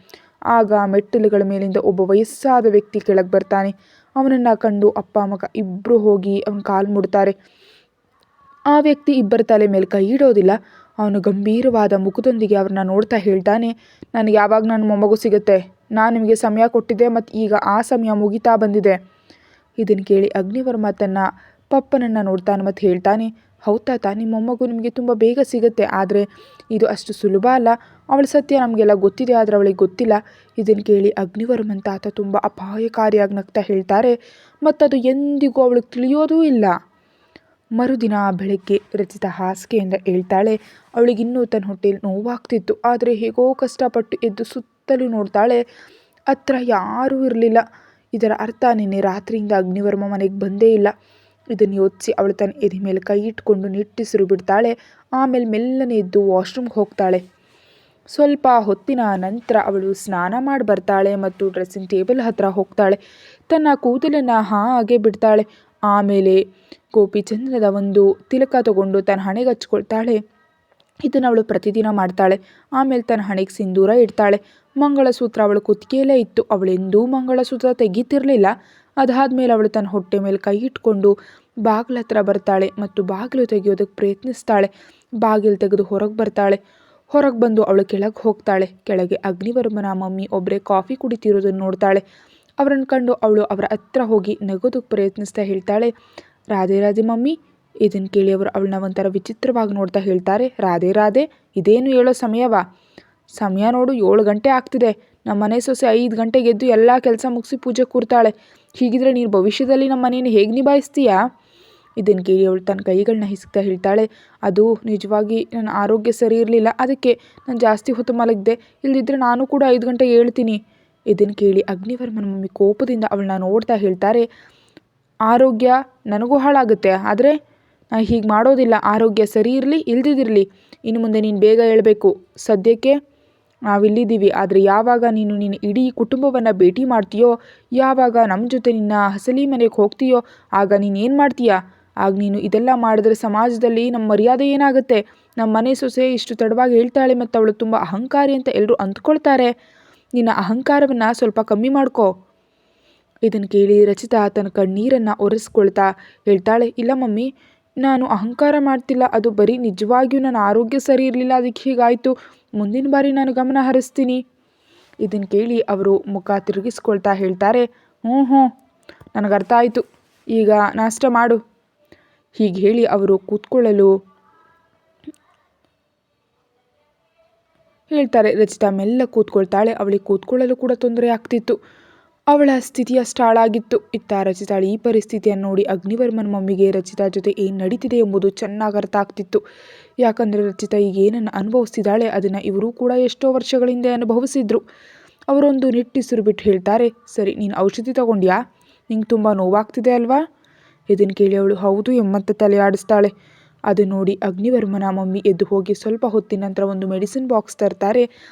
ಆಗ ಮೆಟ್ಟಿಲುಗಳ ಮೇಲಿಂದ ಒಬ್ಬ ವಯಸ್ಸಾದ ವ್ಯಕ್ತಿ ಕೆಳಗೆ ಬರ್ತಾನೆ. ಅವನನ್ನು ಕಂಡು ಅಪ್ಪ ಮಗ ಇಬ್ಬರು ಹೋಗಿ ಅವನ ಕಾಲು ಮುಡ್ತಾರೆ. ಆ ವ್ಯಕ್ತಿ ಇಬ್ಬರ ತಲೆ ಮೇಲೆ ಕೈ ಇಡೋದಿಲ್ಲ. ಅವನು ಗಂಭೀರವಾದ ಮುಖದೊಂದಿಗೆ ಅವ್ರನ್ನ ನೋಡ್ತಾ ಹೇಳ್ತಾನೆ, ನನಗೆ ಯಾವಾಗ ನನ್ನ ಮೊಮ್ಮಗು ಸಿಗುತ್ತೆ? ನಾನು ನಿಮಗೆ ಸಮಯ ಕೊಟ್ಟಿದ್ದೆ ಮತ್ತು ಈಗ ಆ ಸಮಯ ಮುಗಿತಾ ಬಂದಿದೆ. ಇದನ್ನು ಕೇಳಿ ಅಗ್ನಿವರ್ಮ ತನ್ನ ಪಪ್ಪನನ್ನು ನೋಡ್ತಾನೆ ಮತ್ತು ಹೇಳ್ತಾನೆ, ಹೌದ್ ತಾತ, ನಿಮ್ಮ ಮೊಮ್ಮಗು ನಿಮಗೆ ತುಂಬ ಬೇಗ ಸಿಗುತ್ತೆ. ಆದರೆ ಇದು ಅಷ್ಟು ಸುಲಭ ಅಲ್ಲ. ಅವಳ ಸತ್ಯ ನಮಗೆಲ್ಲ ಗೊತ್ತಿದೆ, ಆದರೆ ಅವಳಿಗೆ ಗೊತ್ತಿಲ್ಲ. ಇದನ್ನು ಕೇಳಿ ಅಗ್ನಿವರ್ಮನ್ ತಾತ ತುಂಬ ಅಪಾಯಕಾರಿಯಾಗಿ ನಗ್ತಾ ಹೇಳ್ತಾರೆ, ಮತ್ತದು ಎಂದಿಗೂ ಅವಳಿಗೆ ತಿಳಿಯೋದೂ ಇಲ್ಲ. ಮರುದಿನ ಬೆಳಗ್ಗೆ ರಚಿತಾ ಹಾಸಿಗೆಯಿಂದ ಹೇಳ್ತಾಳೆ. ಅವಳಿಗಿನ್ನೂ ತನ್ನ ಹೊಟ್ಟೆಯಲ್ಲಿ ನೋವಾಗ್ತಿತ್ತು. ಆದರೆ ಹೇಗೋ ಕಷ್ಟಪಟ್ಟು ಎದ್ದು ಸುತ್ತಲೂ ನೋಡ್ತಾಳೆ. ಹತ್ರ ಯಾರೂ ಇರಲಿಲ್ಲ. ಇದರ ಅರ್ಥ ನಿನ್ನೆ ರಾತ್ರಿಯಿಂದ ಅಗ್ನಿವರ್ಮ ಮನೆಗೆ ಬಂದೇ ಇಲ್ಲ. ಇದನ್ನು ಯೋಚಿಸಿ ಅವಳು ತನ್ನ ಎದೆ ಮೇಲೆ ಕೈ ಇಟ್ಕೊಂಡು ನಿಟ್ಟುಸಿರು ಬಿಡ್ತಾಳೆ. ಆಮೇಲೆ ಮೆಲ್ಲನೆ ಎದ್ದು ವಾಶ್ರೂಮ್ಗೆ ಹೋಗ್ತಾಳೆ. ಸ್ವಲ್ಪ ಹೊತ್ತಿನ ನಂತರ ಅವಳು ಸ್ನಾನ ಮಾಡಿ ಬರ್ತಾಳೆ ಮತ್ತು ಡ್ರೆಸ್ಸಿಂಗ್ ಟೇಬಲ್ ಹತ್ತಿರ ಹೋಗ್ತಾಳೆ. ತನ್ನ ಕೂದಲನ್ನು ಹಾಗೆ ಬಿಡ್ತಾಳೆ. ಆಮೇಲೆ ಗೋಪಿಚಂದ್ರದ ಒಂದು ತಿಲಕ ತಗೊಂಡು ತನ್ನ ಹಣೆಗೆ ಹಚ್ಕೊಳ್ತಾಳೆ. ಇದನ್ನು ಅವಳು ಪ್ರತಿದಿನ ಮಾಡ್ತಾಳೆ. ಆಮೇಲೆ ತನ್ನ ಹಣೆಗೆ ಸಿಂಧೂರ ಇಡ್ತಾಳೆ. ಮಂಗಳಸೂತ್ರ ಅವಳ ಕುತ್ತಿಗೆಯಲ್ಲೇ ಇತ್ತು. ಅವಳೆಂದೂ ಮಂಗಳಸೂತ್ರ ತೆಗಿತಿರಲಿಲ್ಲ. ಅದಾದಮೇಲೆ ಅವಳು ತನ್ನ ಹೊಟ್ಟೆ ಮೇಲೆ ಕೈ ಇಟ್ಕೊಂಡು ಬಾಗಿಲ ಹತ್ರ ಬರ್ತಾಳೆ ಮತ್ತು ಬಾಗಿಲು ತೆಗೆಯೋದಕ್ಕೆ ಪ್ರಯತ್ನಿಸ್ತಾಳೆ. ಬಾಗಿಲು ತೆಗೆದು ಹೊರಗೆ ಬರ್ತಾಳೆ. ಹೊರಗೆ ಬಂದು ಅವಳು ಕೆಳಗೆ ಹೋಗ್ತಾಳೆ. ಕೆಳಗೆ ಅಗ್ನಿವರ್ಮನ ಮಮ್ಮಿ ಒಬ್ಬರೇ ಕಾಫಿ ಕುಡಿತಿರೋದನ್ನು ನೋಡ್ತಾಳೆ. ಅವರನ್ನು ಕಂಡು ಅವಳು ಅವರ ಹತ್ರ ಹೋಗಿ ನಗೋದಕ್ಕೆ ಪ್ರಯತ್ನಿಸ್ತಾ ಹೇಳ್ತಾಳೆ, ರಾಧೆ ರಾಧೆ ಮಮ್ಮಿ. ಇದನ್ನು ಕೇಳಿ ಅವರು ಅವಳನ್ನ ಒಂಥರ ವಿಚಿತ್ರವಾಗಿ ನೋಡ್ತಾ ಹೇಳ್ತಾರೆ, ರಾಧೆ ರಾಧೆ, ಇದೇನು ಹೇಳೋ ಸಮಯವಾ? ಸಮಯ ನೋಡು 7 ಗಂಟೆ ಆಗ್ತಿದೆ. ನಮ್ಮ ಮನೆ ಸೊಸೆ 5 ಗಂಟೆಗೆ ಎದ್ದು ಎಲ್ಲ ಕೆಲಸ ಮುಗಿಸಿ ಪೂಜೆ ಕೂರ್ತಾಳೆ. ಹೀಗಿದ್ರೆ ನೀನು ಭವಿಷ್ಯದಲ್ಲಿ ನಮ್ಮ ಮನೆಯನ್ನು ಹೇಗೆ ನಿಭಾಯಿಸ್ತೀಯಾ? ಇದನ್ನು ಕೇಳಿ ಅವಳು ತನ್ನ ಕೈಗಳನ್ನ ಹಿಸುಕ್ತಾ ಹೇಳ್ತಾಳೆ, ಅದು ನಿಜವಾಗಿ ನನ್ನ ಆರೋಗ್ಯ ಸರಿ ಇರಲಿಲ್ಲ, ಅದಕ್ಕೆ ನಾನು ಜಾಸ್ತಿ ಹೊತ್ತು ಮಲಗಿದೆ. ಇಲ್ಲದಿದ್ದರೆ ನಾನು ಕೂಡ 5 ಗಂಟೆಗೆ ಹೇಳ್ತೀನಿ. ಇದನ್ನು ಕೇಳಿ ಅಗ್ನಿವರ್ಮನ ಮಮ್ಮಿ ಕೋಪದಿಂದ ಅವಳನ್ನ ನೋಡ್ತಾ ಹೇಳ್ತಾರೆ, ಆರೋಗ್ಯ ನನಗೂ ಹಾಳಾಗುತ್ತೆ, ಆದರೆ ನಾನು ಹೀಗೆ ಮಾಡೋದಿಲ್ಲ. ಆರೋಗ್ಯ ಸರಿ ಇರಲಿ ಇಲ್ದಿದಿರಲಿ, ಇನ್ನು ಮುಂದೆ ನೀನು ಬೇಗ ಹೇಳಬೇಕು. ಸದ್ಯಕ್ಕೆ ನಾವಿಲ್ಲಿದ್ದೀವಿ, ಆದರೆ ಯಾವಾಗ ನೀನು ನಿನ್ನ ಇಡೀ ಕುಟುಂಬವನ್ನು ಭೇಟಿ ಮಾಡ್ತೀಯೋ, ಯಾವಾಗ ನಮ್ಮ ಜೊತೆ ನಿನ್ನ ಹಸಲಿ ಮನೆಗೆ ಹೋಗ್ತೀಯೋ, ಆಗ ನೀನು ಏನು ಮಾಡ್ತೀಯಾ? ಆಗ ನೀನು ಇದೆಲ್ಲ ಮಾಡಿದ್ರೆ ಸಮಾಜದಲ್ಲಿ ನಮ್ಮ ಮರ್ಯಾದೆ ಏನಾಗುತ್ತೆ? ನಮ್ಮ ಮನೆ ಸೊಸೆ ಇಷ್ಟು ತಡವಾಗಿ ಹೇಳ್ತಾಳೆ ಮತ್ತು ಅವಳು ತುಂಬ ಅಹಂಕಾರಿ ಅಂತ ಎಲ್ಲರೂ ಅಂದ್ಕೊಳ್ತಾರೆ. ನಿನ್ನ ಅಹಂಕಾರವನ್ನು ಸ್ವಲ್ಪ ಕಮ್ಮಿ ಮಾಡ್ಕೋ. ಇದನ್ನು ಕೇಳಿ ರಚಿತಾ ತನ್ನ ಕಣ್ಣೀರನ್ನು ಒರೆಸ್ಕೊಳ್ತಾ ಹೇಳ್ತಾಳೆ, ಇಲ್ಲ ಮಮ್ಮಿ, ನಾನು ಅಹಂಕಾರ ಮಾಡ್ತಿಲ್ಲ, ಅದು ಬರೀ ನಿಜವಾಗಿಯೂ ನನ್ನ ಆರೋಗ್ಯ ಸರಿ ಇರಲಿಲ್ಲ, ಅದಕ್ಕೆ ಹೀಗಾಯಿತು. ಮುಂದಿನ ಬಾರಿ ನಾನು ಗಮನ ಹರಿಸ್ತೀನಿ. ಇದನ್ನು ಕೇಳಿ ಅವರು ಮುಖ ತಿರುಗಿಸ್ಕೊಳ್ತಾ ಹೇಳ್ತಾರೆ, ಹ್ಞೂ ನನಗೆ ಅರ್ಥ ಆಯಿತು, ಈಗ ನಾಷ್ಟ ಮಾಡು. ಹೀಗೆ ಹೇಳಿ ಅವರು ಕೂತ್ಕೊಳ್ಳಲು ಹೇಳ್ತಾರೆ. ರಚಿತಾ ಮೆಲ್ಲ ಕೂತ್ಕೊಳ್ತಾಳೆ. ಅವಳಿಗೆ ಕೂತ್ಕೊಳ್ಳಲು ಕೂಡ ತೊಂದರೆ ಆಗ್ತಿತ್ತು. ಅವಳ ಸ್ಥಿತಿ ಅಷ್ಟು ಹಾಳಾಗಿತ್ತು. ಇತ್ತ ರಚಿತಾಳ ಈ ಪರಿಸ್ಥಿತಿಯನ್ನು ನೋಡಿ ಅಗ್ನಿವರ್ಮನ ಮಮ್ಮಿಗೆ ರಚಿತಾ ಜೊತೆ ಏನು ನಡೀತಿದೆ ಎಂಬುದು ಚೆನ್ನಾಗಿ ಅರ್ಥ ಆಗ್ತಿತ್ತು. ಯಾಕಂದರೆ ರಚಿತಾ ಈಗ ಏನನ್ನು ಅನುಭವಿಸ್ತಿದ್ದಾಳೆ ಅದನ್ನು ಇವರು ಕೂಡ ಎಷ್ಟೋ ವರ್ಷಗಳಿಂದ ಅನುಭವಿಸಿದ್ರು. ಅವರೊಂದು ನಿಟ್ಟುಸಿರು ಬಿಟ್ಟು ಹೇಳ್ತಾರೆ, ಸರಿ, ನೀನು ಔಷಧಿ ತಗೊಂಡ್ಯಾ? ನಿಂಗೆ ತುಂಬ ನೋವಾಗ್ತಿದೆ ಅಲ್ವಾ? ಇದನ್ನು ಕೇಳಿ ಅವಳು ಹೌದು ಎಂಬಂತ ತಲೆ ಆಡಿಸ್ತಾಳೆ. ಅದು ನೋಡಿ ಅಗ್ನಿವರ್ಮನ ಮಮ್ಮಿ ಎದ್ದು ಹೋಗಿ ಸ್ವಲ್ಪ ಹೊತ್ತಿನ ನಂತರ ಒಂದು ಮೆಡಿಸಿನ್ ಬಾಕ್ಸ್ ತರ್ತಾರೆ.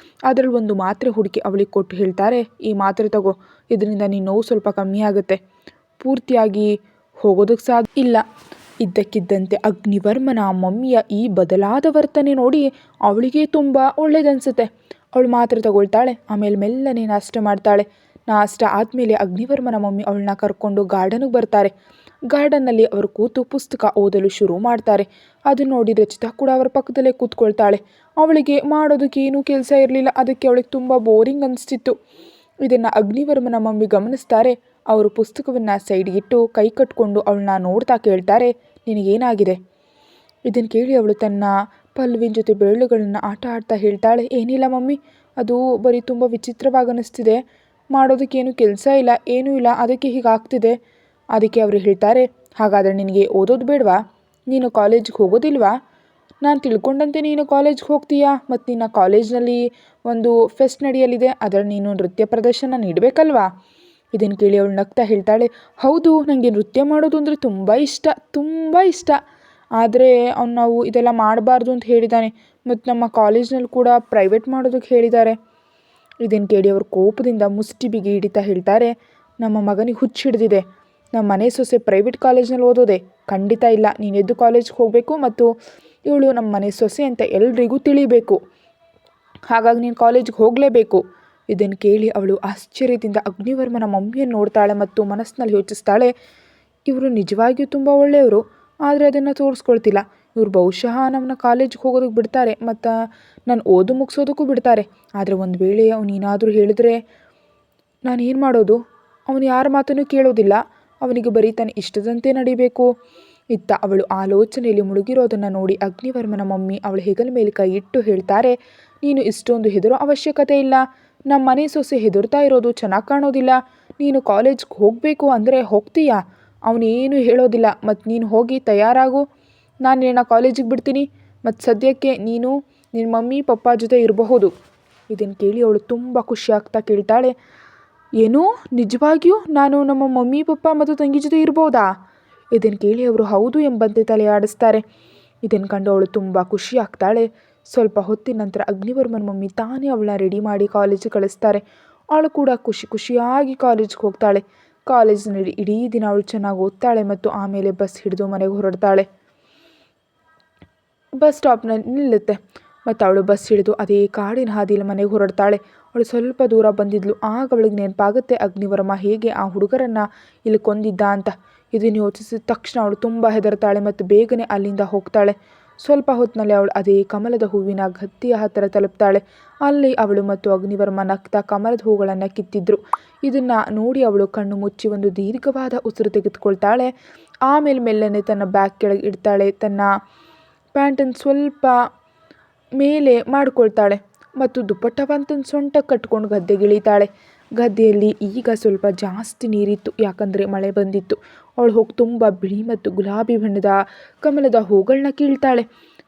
ಅದರಲ್ಲಿ ಒಂದು ಮಾತ್ರೆ ಹುಡುಕಿ ಅವಳಿಗೆ ಕೊಟ್ಟು ಹೇಳ್ತಾರೆ, ಈ ಮಾತ್ರೆ ತಗೋ, ಇದರಿಂದ ನಿನ್ನ ನೋವು ಸ್ವಲ್ಪ ಕಮ್ಮಿ ಆಗುತ್ತೆ. ಪೂರ್ತಿಯಾಗಿ ಹೋಗೋದಕ್ಕೆ ಸಾಧ್ಯ ಇಲ್ಲ. ಇದ್ದಕ್ಕಿದ್ದಂತೆ ಅಗ್ನಿವರ್ಮನ ಮಮ್ಮಿಯ ಈ ಬದಲಾದ ವರ್ತನೆ ನೋಡಿ ಅವಳಿಗೆ ತುಂಬ ಒಳ್ಳೇದನ್ಸುತ್ತೆ. ಅವಳು ಮಾತ್ರೆ ತಗೊಳ್ತಾಳೆ. ಆಮೇಲೆ ಮೆಲ್ಲನೆ ನಾಷ್ಟ ಮಾಡ್ತಾಳೆ. ನಾಷ್ಟ ಆದಮೇಲೆ ಅಗ್ನಿವರ್ಮನ ಮಮ್ಮಿ ಅವಳನ್ನ ಕರ್ಕೊಂಡು ಗಾರ್ಡನ್ಗೆ ಬರ್ತಾರೆ. ಗಾರ್ಡನ್ನಲ್ಲಿ ಅವರು ಕೂತು ಪುಸ್ತಕ ಓದಲು ಶುರು ಮಾಡ್ತಾರೆ. ಅದು ನೋಡಿ ರಚಿತಾ ಕೂಡ ಅವರ ಪಕ್ಕದಲ್ಲೇ ಕೂತ್ಕೊಳ್ತಾಳೆ. ಅವಳಿಗೆ ಮಾಡೋದಕ್ಕೆ ಏನೂ ಕೆಲಸ ಇರಲಿಲ್ಲ, ಅದಕ್ಕೆ ಅವಳಿಗೆ ತುಂಬ ಬೋರಿಂಗ್ ಅನಿಸ್ತಿತ್ತು. ಇದನ್ನು ಅಗ್ನಿವರ್ಮನ ಮಮ್ಮಿ ಗಮನಿಸ್ತಾರೆ. ಅವರು ಪುಸ್ತಕವನ್ನು ಸೈಡ್ಗಿಟ್ಟು ಕೈ ಕಟ್ಕೊಂಡು ಅವಳನ್ನ ನೋಡ್ತಾ ಕೇಳ್ತಾರೆ, ನಿನಗೇನಾಗಿದೆ? ಇದನ್ನು ಕೇಳಿ ಅವಳು ತನ್ನ ಪಲ್ವಿನ ಜೊತೆ ಬೆರಳುಗಳನ್ನು ಆಟ ಆಡ್ತಾ ಹೇಳ್ತಾಳೆ, ಏನಿಲ್ಲ ಮಮ್ಮಿ, ಅದು ಬರೀ ತುಂಬ ವಿಚಿತ್ರವಾಗಿ ಅನ್ನಿಸ್ತಿದೆ, ಮಾಡೋದಕ್ಕೇನು ಕೆಲಸ ಇಲ್ಲ, ಏನೂ ಇಲ್ಲ, ಅದಕ್ಕೆ ಹೀಗಾಗ್ತಿದೆ. ಅದಕ್ಕೆ ಅವರು ಹೇಳ್ತಾರೆ, ಹಾಗಾದರೆ ನಿನಗೆ ಓದೋದು ಬೇಡವಾ? ನೀನು ಕಾಲೇಜ್ಗೆ ಹೋಗೋದಿಲ್ವಾ? ನಾನು ತಿಳ್ಕೊಂಡಂತೆ ನೀನು ಕಾಲೇಜ್ಗೆ ಹೋಗ್ತೀಯಾ, ಮತ್ತು ನಿನ್ನ ಕಾಲೇಜ್ನಲ್ಲಿ ಒಂದು ಫೆಸ್ಟ್ ನಡೆಯಲಿದೆ, ಅದರಲ್ಲಿ ನೀನು ನೃತ್ಯ ಪ್ರದರ್ಶನ ನೀಡಬೇಕಲ್ವಾ? ಇದನ್ನು ಕೇಳಿ ಅವಳು ನಗ್ತಾ ಹೇಳ್ತಾಳೆ, ಹೌದು, ನನಗೆ ನೃತ್ಯ ಮಾಡೋದು ಅಂದರೆ ತುಂಬ ಇಷ್ಟ. ಆದರೆ ನಾವು ಇದೆಲ್ಲ ಮಾಡಬಾರ್ದು ಅಂತ ಹೇಳಿದ್ದಾನೆ, ಮತ್ತು ನಮ್ಮ ಕಾಲೇಜ್ನಲ್ಲಿ ಕೂಡ ಪ್ರೈವೇಟ್ ಮಾಡೋದಕ್ಕೆ ಹೇಳಿದ್ದಾರೆ. ಇದನ್ನು ಕೇಳಿ ಅವರು ಕೋಪದಿಂದ ಮುಷ್ಟಿ ಬಿಗಿ ಹಿಡಿತಾ ಹೇಳ್ತಾರೆ, ನಮ್ಮ ಮಗನಿಗೆ ಹುಚ್ಚು ಹಿಡಿದಿದೆ, ನಮ್ಮ ಮನೆ ಸೊಸೆ ಪ್ರೈವೇಟ್ ಕಾಲೇಜ್ನಲ್ಲಿ ಓದೋದೆ ಖಂಡಿತ ಇಲ್ಲ. ನೀನು ಎದ್ದು ಕಾಲೇಜ್ಗೆ ಹೋಗಬೇಕು ಮತ್ತು ಇವಳು ನಮ್ಮ ಮನೆ ಸೊಸೆ ಅಂತ ಎಲ್ರಿಗೂ ತಿಳಿಬೇಕು. ಹಾಗಾಗಿ ನೀನು ಕಾಲೇಜ್ಗೆ ಹೋಗಲೇಬೇಕು. ಇದನ್ನು ಕೇಳಿ ಅವಳು ಆಶ್ಚರ್ಯದಿಂದ ಅಗ್ನಿವರ್ಮನ ಮಮ್ಮಿಯನ್ನು ನೋಡ್ತಾಳೆ ಮತ್ತು ಮನಸ್ಸಿನಲ್ಲಿ ಯೋಚಿಸ್ತಾಳೆ, ಇವರು ನಿಜವಾಗಿಯೂ ತುಂಬ ಒಳ್ಳೆಯವರು, ಆದರೆ ಅದನ್ನು ತೋರಿಸ್ಕೊಳ್ತಿಲ್ಲ. ಇವರು ಬಹುಶಃ ನಮ್ಮನ್ನ ಕಾಲೇಜ್ಗೆ ಹೋಗೋದಕ್ಕೆ ಬಿಡ್ತಾರೆ ಮತ್ತು ನಾನು ಓದು ಮುಗಿಸೋದಕ್ಕೂ ಬಿಡ್ತಾರೆ. ಆದರೆ ಒಂದು ವೇಳೆ ಅವನೇನಾದರೂ ಹೇಳಿದ್ರೆ ನಾನೇನು ಮಾಡೋದು? ಅವನು ಯಾರ ಮಾತನ್ನು ಕೇಳೋದಿಲ್ಲ, ಅವನಿಗೆ ಬರೀ ತನ್ನ ಇಷ್ಟದಂತೆ ನಡಿಬೇಕು. ಇತ್ತ ಅವಳು ಆಲೋಚನೆಯಲ್ಲಿ ಮುಳುಗಿರೋದನ್ನು ನೋಡಿ ಅಗ್ನಿವರ್ಮನ ಮಮ್ಮಿ ಅವಳ ಹೆಗಲ ಮೇಲೆ ಕೈ ಇಟ್ಟು ಹೇಳ್ತಾರೆ, ನೀನು ಇಷ್ಟೊಂದು ಹೆದರೋ ಅವಶ್ಯಕತೆ ಇಲ್ಲ. ನಮ್ಮ ಮನೆ ಸೊಸೆ ಹೆದರ್ತಾ ಇರೋದು ಚೆನ್ನಾಗಿ ಕಾಣೋದಿಲ್ಲ. ನೀನು ಕಾಲೇಜ್ಗೆ ಹೋಗಬೇಕು ಅಂದರೆ ಹೋಗ್ತೀಯಾ? ಅವನೇನು ಹೇಳೋದಿಲ್ಲ, ಮತ್ತು ನೀನು ಹೋಗಿ ತಯಾರಾಗು, ನಾನು ನಿನ್ನ ಕಾಲೇಜಿಗೆ ಬಿಡ್ತೀನಿ, ಮತ್ತು ಸದ್ಯಕ್ಕೆ ನೀನು ನಿನ್ನ ಮಮ್ಮಿ ಪಪ್ಪ ಜೊತೆ ಇರಬಹುದು. ಇದನ್ನು ಕೇಳಿ ಅವಳು ತುಂಬ ಖುಷಿ ಆಗ್ತಾ ಕೇಳ್ತಾಳೆ, ಏನು ನಿಜವಾಗಿಯೂ ನಾನು ನಮ್ಮ ಮಮ್ಮಿ ಪಪ್ಪ ಮತ್ತು ತಂಗಿ ಜೊತೆ ಇರ್ಬೋದಾ? ಇದನ್ನು ಕೇಳಿ ಅವರು ಹೌದು ಎಂಬಂತೆ ತಲೆ ಆಡಿಸ್ತಾರೆ. ಇದನ್ನು ಕಂಡು ಅವಳು ತುಂಬ ಖುಷಿ ಆಗ್ತಾಳೆ. ಸ್ವಲ್ಪ ಹೊತ್ತಿನ ನಂತರ ಅಗ್ನಿವರ್ಮನ ಮಮ್ಮಿ ತಾನೇ ಅವಳನ್ನ ರೆಡಿ ಮಾಡಿ ಕಾಲೇಜಿಗೆ ಕಳಿಸ್ತಾರೆ. ಅವಳು ಕೂಡ ಖುಷಿಯಾಗಿ ಕಾಲೇಜ್ಗೆ ಹೋಗ್ತಾಳೆ. ಕಾಲೇಜಿನಲ್ಲಿ ಇಡೀ ದಿನ ಅವಳು ಚೆನ್ನಾಗಿ ಓದ್ತಾಳೆ ಮತ್ತು ಆಮೇಲೆ ಬಸ್ ಹಿಡಿದು ಮನೆಗೆ ಹೊರಡ್ತಾಳೆ. ಬಸ್ ಸ್ಟಾಪ್ನಲ್ಲಿ ನಿಲ್ಲುತ್ತೆ. ಮತ್ತು ಅವಳು ಬಸ್ ಹಿಡಿದು ಅದೇ ಕಾಡಿನ ಹಾದಿಯಲ್ಲಿ ಮನೆಗೆ ಹೊರಡ್ತಾಳೆ. ಅವಳು ಸ್ವಲ್ಪ ದೂರ ಬಂದಿದ್ಲು. ಆಗ ಅವಳಿಗೆ ನೆನಪಾಗುತ್ತೆ ಅಗ್ನಿವರ್ಮ ಹೇಗೆ ಆ ಹುಡುಗರನ್ನು ಇಲ್ಲಿ ಕೊಂದಿದ್ದ ಅಂತ. ಇದನ್ನು ಯೋಚಿಸಿದ ತಕ್ಷಣ ಅವಳು ತುಂಬ ಹೆದರ್ತಾಳೆ ಮತ್ತು ಬೇಗನೆ ಅಲ್ಲಿಂದ ಹೋಗ್ತಾಳೆ. ಸ್ವಲ್ಪ ಹೊತ್ತಿನಲ್ಲಿ ಅವಳು ಅದೇ ಕಮಲದ ಹೂವಿನ ಗದ್ದೆಯ ಹತ್ತಿರ ತಲುಪ್ತಾಳೆ. ಅಲ್ಲಿ ಅವಳು ಮತ್ತು ಅಗ್ನಿವರ್ಮ ನಗ್ತಾ ಕಮಲದ ಹೂಗಳನ್ನು ಕಿತ್ತಿದ್ರು. ಇದನ್ನು ನೋಡಿ ಅವಳು ಕಣ್ಣು ಮುಚ್ಚಿ ಒಂದು ದೀರ್ಘವಾದ ಉಸಿರು ತೆಗೆದುಕೊಳ್ತಾಳೆ. ಆಮೇಲೆ ಮೆಲ್ಲನೆ ತನ್ನ ಬ್ಯಾಗ್ ಕೆಳಗೆ ಇಡ್ತಾಳೆ. ತನ್ನ ಪ್ಯಾಂಟನ್ನು ಸ್ವಲ್ಪ ಮೇಲೆ ಮಾಡಿಕೊಳ್ತಾಳೆ ಮತ್ತು ದುಪ್ಪಟ್ಟವಂತನ ಸೊಂಟ ಕಟ್ಕೊಂಡು ಗದ್ದೆಗಿಳಿತಾಳೆ. ಗದ್ದೆಯಲ್ಲಿ ಈಗ ಸ್ವಲ್ಪ ಜಾಸ್ತಿ ನೀರಿತ್ತು, ಯಾಕಂದರೆ ಮಳೆ ಬಂದಿತ್ತು. ಅವಳು ಹೋಗಿ ತುಂಬ ಬಿಳಿ ಮತ್ತು ಗುಲಾಬಿ ಬಣ್ಣದ ಕಮಲದ ಹೂಗಳನ್ನ ಕೀಳ್ತಾಳೆ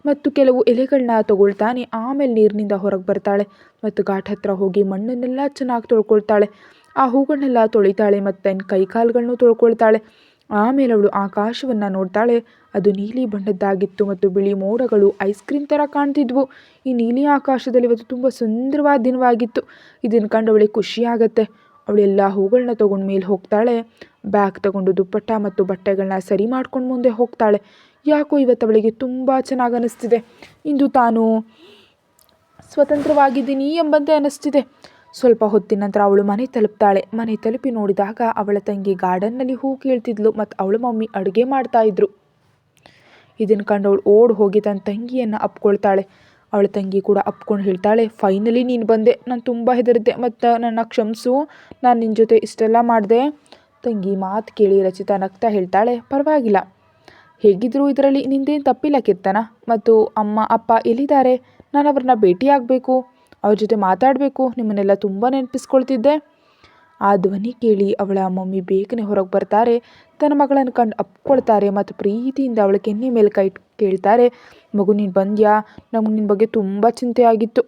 ಮತ್ತು ಕೆಲವು ಎಲೆಗಳನ್ನ ತಗೊಳ್ತಾನೆ. ಆಮೇಲೆ ನೀರಿನಿಂದ ಹೊರಗೆ ಬರ್ತಾಳೆ ಮತ್ತು ಘಾಟ್ ಹತ್ರ ಹೋಗಿ ಮಣ್ಣನ್ನೆಲ್ಲ ಚೆನ್ನಾಗಿ ತೊಳ್ಕೊಳ್ತಾಳೆ. ಆ ಹೂಗಳನ್ನೆಲ್ಲ ತೊಳಿತಾಳೆ ಮತ್ತು ತನ್ನ ಕೈಕಾಲುಗಳನ್ನು ತೊಳ್ಕೊಳ್ತಾಳೆ. ಆಮೇಲೆ ಅವಳು ಆಕಾಶವನ್ನು ನೋಡ್ತಾಳೆ. ಅದು ನೀಲಿ ಬಣ್ಣದ್ದಾಗಿತ್ತು ಮತ್ತು ಬಿಳಿ ಮೋಡಗಳು ಐಸ್ ಕ್ರೀಮ್ ಥರ ಕಾಣ್ತಿದ್ವು. ಈ ನೀಲಿ ಆಕಾಶದಲ್ಲಿ ಇವತ್ತು ತುಂಬ ಸುಂದರವಾದ ದಿನವಾಗಿತ್ತು. ಇದನ್ನು ಕಂಡು ಅವಳಿಗೆ ಖುಷಿಯಾಗತ್ತೆ. ಅವಳೆಲ್ಲ ಹೂಗಳನ್ನ ತೊಗೊಂಡು ಮೇಲೆ ಹೋಗ್ತಾಳೆ. ಬ್ಯಾಗ್ ತಗೊಂಡು ದುಪ್ಪಟ್ಟ ಮತ್ತು ಬಟ್ಟೆಗಳನ್ನ ಸರಿ ಮಾಡ್ಕೊಂಡು ಮುಂದೆ ಹೋಗ್ತಾಳೆ. ಯಾಕೋ ಇವತ್ತು ಅವಳಿಗೆ ತುಂಬ ಚೆನ್ನಾಗಿ ಅನ್ನಿಸ್ತಿದೆ. ಇಂದು ತಾನು ಸ್ವತಂತ್ರವಾಗಿದ್ದೀನಿ ಎಂಬಂತೆ ಅನ್ನಿಸ್ತಿದೆ. ಸ್ವಲ್ಪ ಹೊತ್ತಿನ ನಂತರ ಅವಳು ಮನೆ ತಲುಪ್ತಾಳೆ. ಮನೆ ತಲುಪಿ ನೋಡಿದಾಗ ಅವಳ ತಂಗಿ ಗಾರ್ಡನ್ನಲ್ಲಿ ಹೂ ಕೀಳ್ತಿದ್ಲು ಮತ್ತು ಅವಳ ಮಮ್ಮಿ ಅಡುಗೆ ಮಾಡ್ತಾಯಿದ್ರು. ಇದನ್ನು ಕಂಡು ಅವಳು ಓಡಿ ಹೋಗಿ ತನ್ನ ತಂಗಿಯನ್ನು ಅಪ್ಕೊಳ್ತಾಳೆ. ಅವಳ ತಂಗಿ ಕೂಡ ಅಪ್ಕೊಂಡು ಹೇಳ್ತಾಳೆ, ಫೈನಲಿ ನೀನು ಬಂದೆ. ನಾನು ತುಂಬ ಹೆದರಿದ್ದೆ ಮತ್ತು ನನ್ನ ಕ್ಷಮಿಸು, ನಾನು ನಿನ್ನ ಜೊತೆ ಇಷ್ಟೆಲ್ಲ ಮಾಡಿದೆ. ತಂಗಿ ಮಾತು ಕೇಳಿ ರಚಿತಾ ನಗ್ತಾ ಹೇಳ್ತಾಳೆ, ಪರವಾಗಿಲ್ಲ, ಹೇಗಿದ್ದರೂ ಇದರಲ್ಲಿ ನಿಂದೇನು ತಪ್ಪಿಲ್ಲ ಕೀರ್ತನ. ಮತ್ತು ಅಮ್ಮ ಅಪ್ಪ ಎಲ್ಲಿದ್ದಾರೆ? ನಾನು ಅವ್ರನ್ನ ಭೇಟಿಯಾಗಬೇಕು, ಅವ್ರ ಜೊತೆ ಮಾತಾಡಬೇಕು. ನಿಮ್ಮನ್ನೆಲ್ಲ ತುಂಬ ನೆನಪಿಸ್ಕೊಳ್ತಿದ್ದೆ. ಆ ಧ್ವನಿ ಕೇಳಿ ಅವಳ ಮಮ್ಮಿ ಬೇಗನೆ ಹೊರಗೆ ಬರ್ತಾರೆ. ತನ್ನ ಮಗಳನ್ನು ಕಂಡು ಅಪ್ಕೊಳ್ತಾರೆ ಮತ್ತು ಪ್ರೀತಿಯಿಂದ ಅವಳ ಕೆನ್ನೆ ಮೇಲೆ ಕೈ ಕೇಳ್ತಾರೆ, ಮಗು ನೀನು ಬಂದ್ಯಾ? ನಮ್ಗೆ ನಿನ್ನ ಬಗ್ಗೆ ತುಂಬ ಚಿಂತೆ ಆಗಿತ್ತು.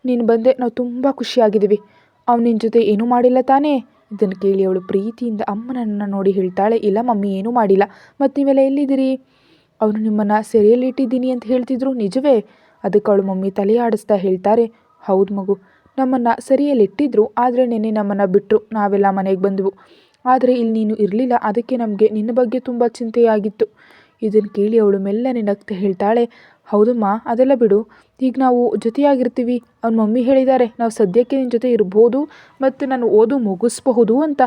ನೀನು ಬಂದೆ, ನಾವು ತುಂಬ ಖುಷಿಯಾಗಿದ್ದೀವಿ. ಅವ್ನು ನಿನ್ನ ಜೊತೆ ಏನೂ ಮಾಡಿಲ್ಲ ತಾನೇ? ಇದನ್ನು ಕೇಳಿ ಅವಳು ಪ್ರೀತಿಯಿಂದ ಅಮ್ಮನನ್ನು ನೋಡಿ ಹೇಳ್ತಾಳೆ, ಇಲ್ಲ ಮಮ್ಮಿ, ಏನೂ ಮಾಡಿಲ್ಲ. ಮತ್ತು ನೀವೆಲ್ಲ ಎಲ್ಲಿದ್ದೀರಿ? ಅವನು ನಿಮ್ಮನ್ನು ಸೆರೆಯಲ್ಲಿ ಇಟ್ಟಿದ್ದೀನಿ ಅಂತ ಹೇಳ್ತಿದ್ರು, ನಿಜವೇ? ಅದಕ್ಕೆ ಅವಳು ಮಮ್ಮಿ ತಲೆ ಆಡಿಸ್ತಾ ಹೇಳ್ತಾರೆ, ಹೌದು ಮಗು, ನಮ್ಮನ್ನು ಸರಿಯಲ್ಲಿ ಇಟ್ಟಿದ್ರು. ಆದರೆ ನೆನ್ನೆ ನಮ್ಮನ್ನು ಬಿಟ್ಟರು. ನಾವೆಲ್ಲ ಮನೆಗೆ ಬಂದೆವು. ಆದರೆ ಇಲ್ಲಿ ನೀನು ಇರಲಿಲ್ಲ. ಅದಕ್ಕೆ ನಮಗೆ ನಿನ್ನ ಬಗ್ಗೆ ತುಂಬ ಚಿಂತೆಯಾಗಿತ್ತು. ಇದನ್ನು ಕೇಳಿ ಅವಳು ಮೆಲ್ಲನೆ ನಗ್ತಾ ಹೇಳ್ತಾಳೆ, ಹೌದಮ್ಮ, ಅದೆಲ್ಲ ಬಿಡು. ಈಗ ನಾವು ಜೊತೆಯಾಗಿರ್ತೀವಿ. ಅವ್ನ ಮಮ್ಮಿ ಹೇಳಿದ್ದಾರೆ ನಾವು ಸದ್ಯಕ್ಕೆ ನಿನ್ನ ಜೊತೆ ಇರ್ಬೋದು ಮತ್ತು ನಾನು ಓದು ಮುಗಿಸ್ಬಹುದು ಅಂತ.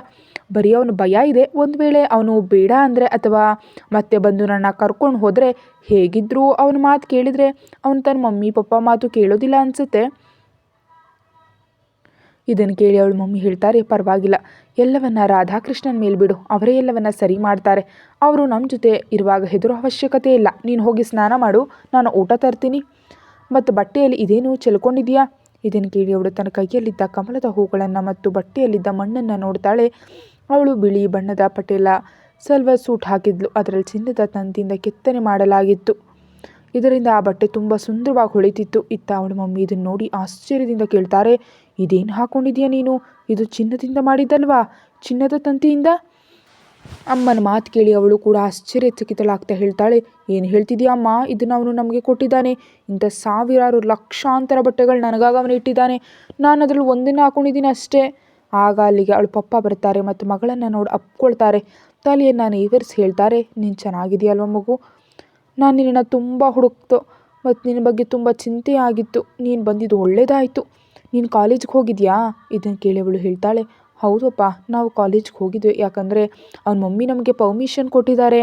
ಬರೀ ಅವನು ಭಯ ಇದೆ, ಒಂದು ವೇಳೆ ಅವನು ಬೇಡ ಅಂದರೆ ಅಥವಾ ಮತ್ತೆ ಬಂದು ನನ್ನ ಕರ್ಕೊಂಡು ಹೋದರೆ, ಹೇಗಿದ್ದರೂ ಅವನ ಮಾತು ಕೇಳಿದರೆ ಅವನು ತನ್ನ ಮಮ್ಮಿ ಪಪ್ಪ ಮಾತು ಕೇಳೋದಿಲ್ಲ ಅನಿಸುತ್ತೆ. ಇದನ್ನು ಕೇಳಿ ಅವಳು ಮಮ್ಮಿ ಹೇಳ್ತಾರೆ, ಪರವಾಗಿಲ್ಲ, ಎಲ್ಲವನ್ನ ರಾಧಾಕೃಷ್ಣನ ಮೇಲೆ ಬಿಡು, ಅವರೇ ಎಲ್ಲವನ್ನ ಸರಿ ಮಾಡ್ತಾರೆ. ಅವರು ನಮ್ಮ ಜೊತೆ ಇರುವಾಗ ಹೆದರೋ ಅವಶ್ಯಕತೆ ಇಲ್ಲ. ನೀನು ಹೋಗಿ ಸ್ನಾನ ಮಾಡು, ನಾನು ಊಟ ತರ್ತೀನಿ. ಮತ್ತು ಬಟ್ಟೆಯಲ್ಲಿ ಇದೇನು ಚೆಲ್ಕೊಂಡಿದೆಯಾ? ಇದನ್ನು ಕೇಳಿ ಅವಳು ತನ್ನ ಕೈಯಲ್ಲಿದ್ದ ಕಮಲದ ಹೂಗಳನ್ನು ಮತ್ತು ಬಟ್ಟೆಯಲ್ಲಿದ್ದ ಮಣ್ಣನ್ನು ನೋಡ್ತಾಳೆ. ಅವಳು ಬಿಳಿ ಬಣ್ಣದ ಪಟೇಲ ಸಲ್ವಾರ್ ಸೂಟ್ ಹಾಕಿದ್ಲು. ಅದರಲ್ಲಿ ಚಿನ್ನದ ತಂತಿಯಿಂದ ಕೆತ್ತನೆ ಮಾಡಲಾಗಿತ್ತು. ಇದರಿಂದ ಆ ಬಟ್ಟೆ ತುಂಬ ಸುಂದರವಾಗಿ ಹೊಳಿತಿತ್ತು. ಇತ್ತ ಅವಳ ಮಮ್ಮಿ ಇದನ್ನು ನೋಡಿ ಆಶ್ಚರ್ಯದಿಂದ ಕೇಳ್ತಾರೆ, ಇದೇನು ಹಾಕ್ಕೊಂಡಿದ್ಯಾ ನೀನು? ಇದು ಚಿನ್ನದಿಂದ ಮಾಡಿದ್ದಲ್ವಾ? ಚಿನ್ನದ ತಂತಿಯಿಂದ? ಅಮ್ಮನ ಮಾತು ಕೇಳಿ ಅವಳು ಕೂಡ ಆಶ್ಚರ್ಯಚಕಿತಳಾಗ್ತಾ ಹೇಳ್ತಾಳೆ, ಏನು ಹೇಳ್ತಿದ್ಯಾ ಅಮ್ಮ? ಇದನ್ನು ಅವನು ನಮಗೆ ಕೊಟ್ಟಿದ್ದಾನೆ. ಇಂಥ ಸಾವಿರಾರು ಲಕ್ಷಾಂತರ ಬಟ್ಟೆಗಳು ನನಗಾಗಿ ಅವನು ಇಟ್ಟಿದ್ದಾನೆ. ನಾನು ಅದರಲ್ಲಿ ಒಂದನ್ನು ಹಾಕ್ಕೊಂಡಿದ್ದೀನಿ ಅಷ್ಟೇ. ಆಗ ಅಲ್ಲಿಗೆ ಅವಳು ಪಪ್ಪ ಬರ್ತಾರೆ ಮತ್ತು ಮಗಳನ್ನು ನೋಡಿ ಅಪ್ಕೊಳ್ತಾರೆ. ತಲೆಯನ್ನು ನೇವರಿಸಿ ಹೇಳ್ತಾರೆ, ನೀನು ಚೆನ್ನಾಗಿದೆಯಲ್ವ ಮಗು? ನಾನು ನಿನ್ನನ್ನು ತುಂಬ ಹುಡುಕ್ತು ಮತ್ತು ನಿನ್ನ ಬಗ್ಗೆ ತುಂಬ ಚಿಂತೆ ಆಗಿತ್ತು. ನೀನು ಬಂದಿದ್ದು ಒಳ್ಳೆಯದಾಯಿತು. ನೀನು ಕಾಲೇಜಿಗೆ ಹೋಗಿದ್ಯಾ? ಇದನ್ನು ಕೇಳಿ ಅವಳು ಹೇಳ್ತಾಳೆ, ಹೌದಪ್ಪ, ನಾವು ಕಾಲೇಜ್ಗೆ ಹೋಗಿದ್ವಿ. ಯಾಕಂದರೆ ಅವನ ಮಮ್ಮಿ ನಮಗೆ ಪರ್ಮಿಷನ್ ಕೊಟ್ಟಿದ್ದಾರೆ.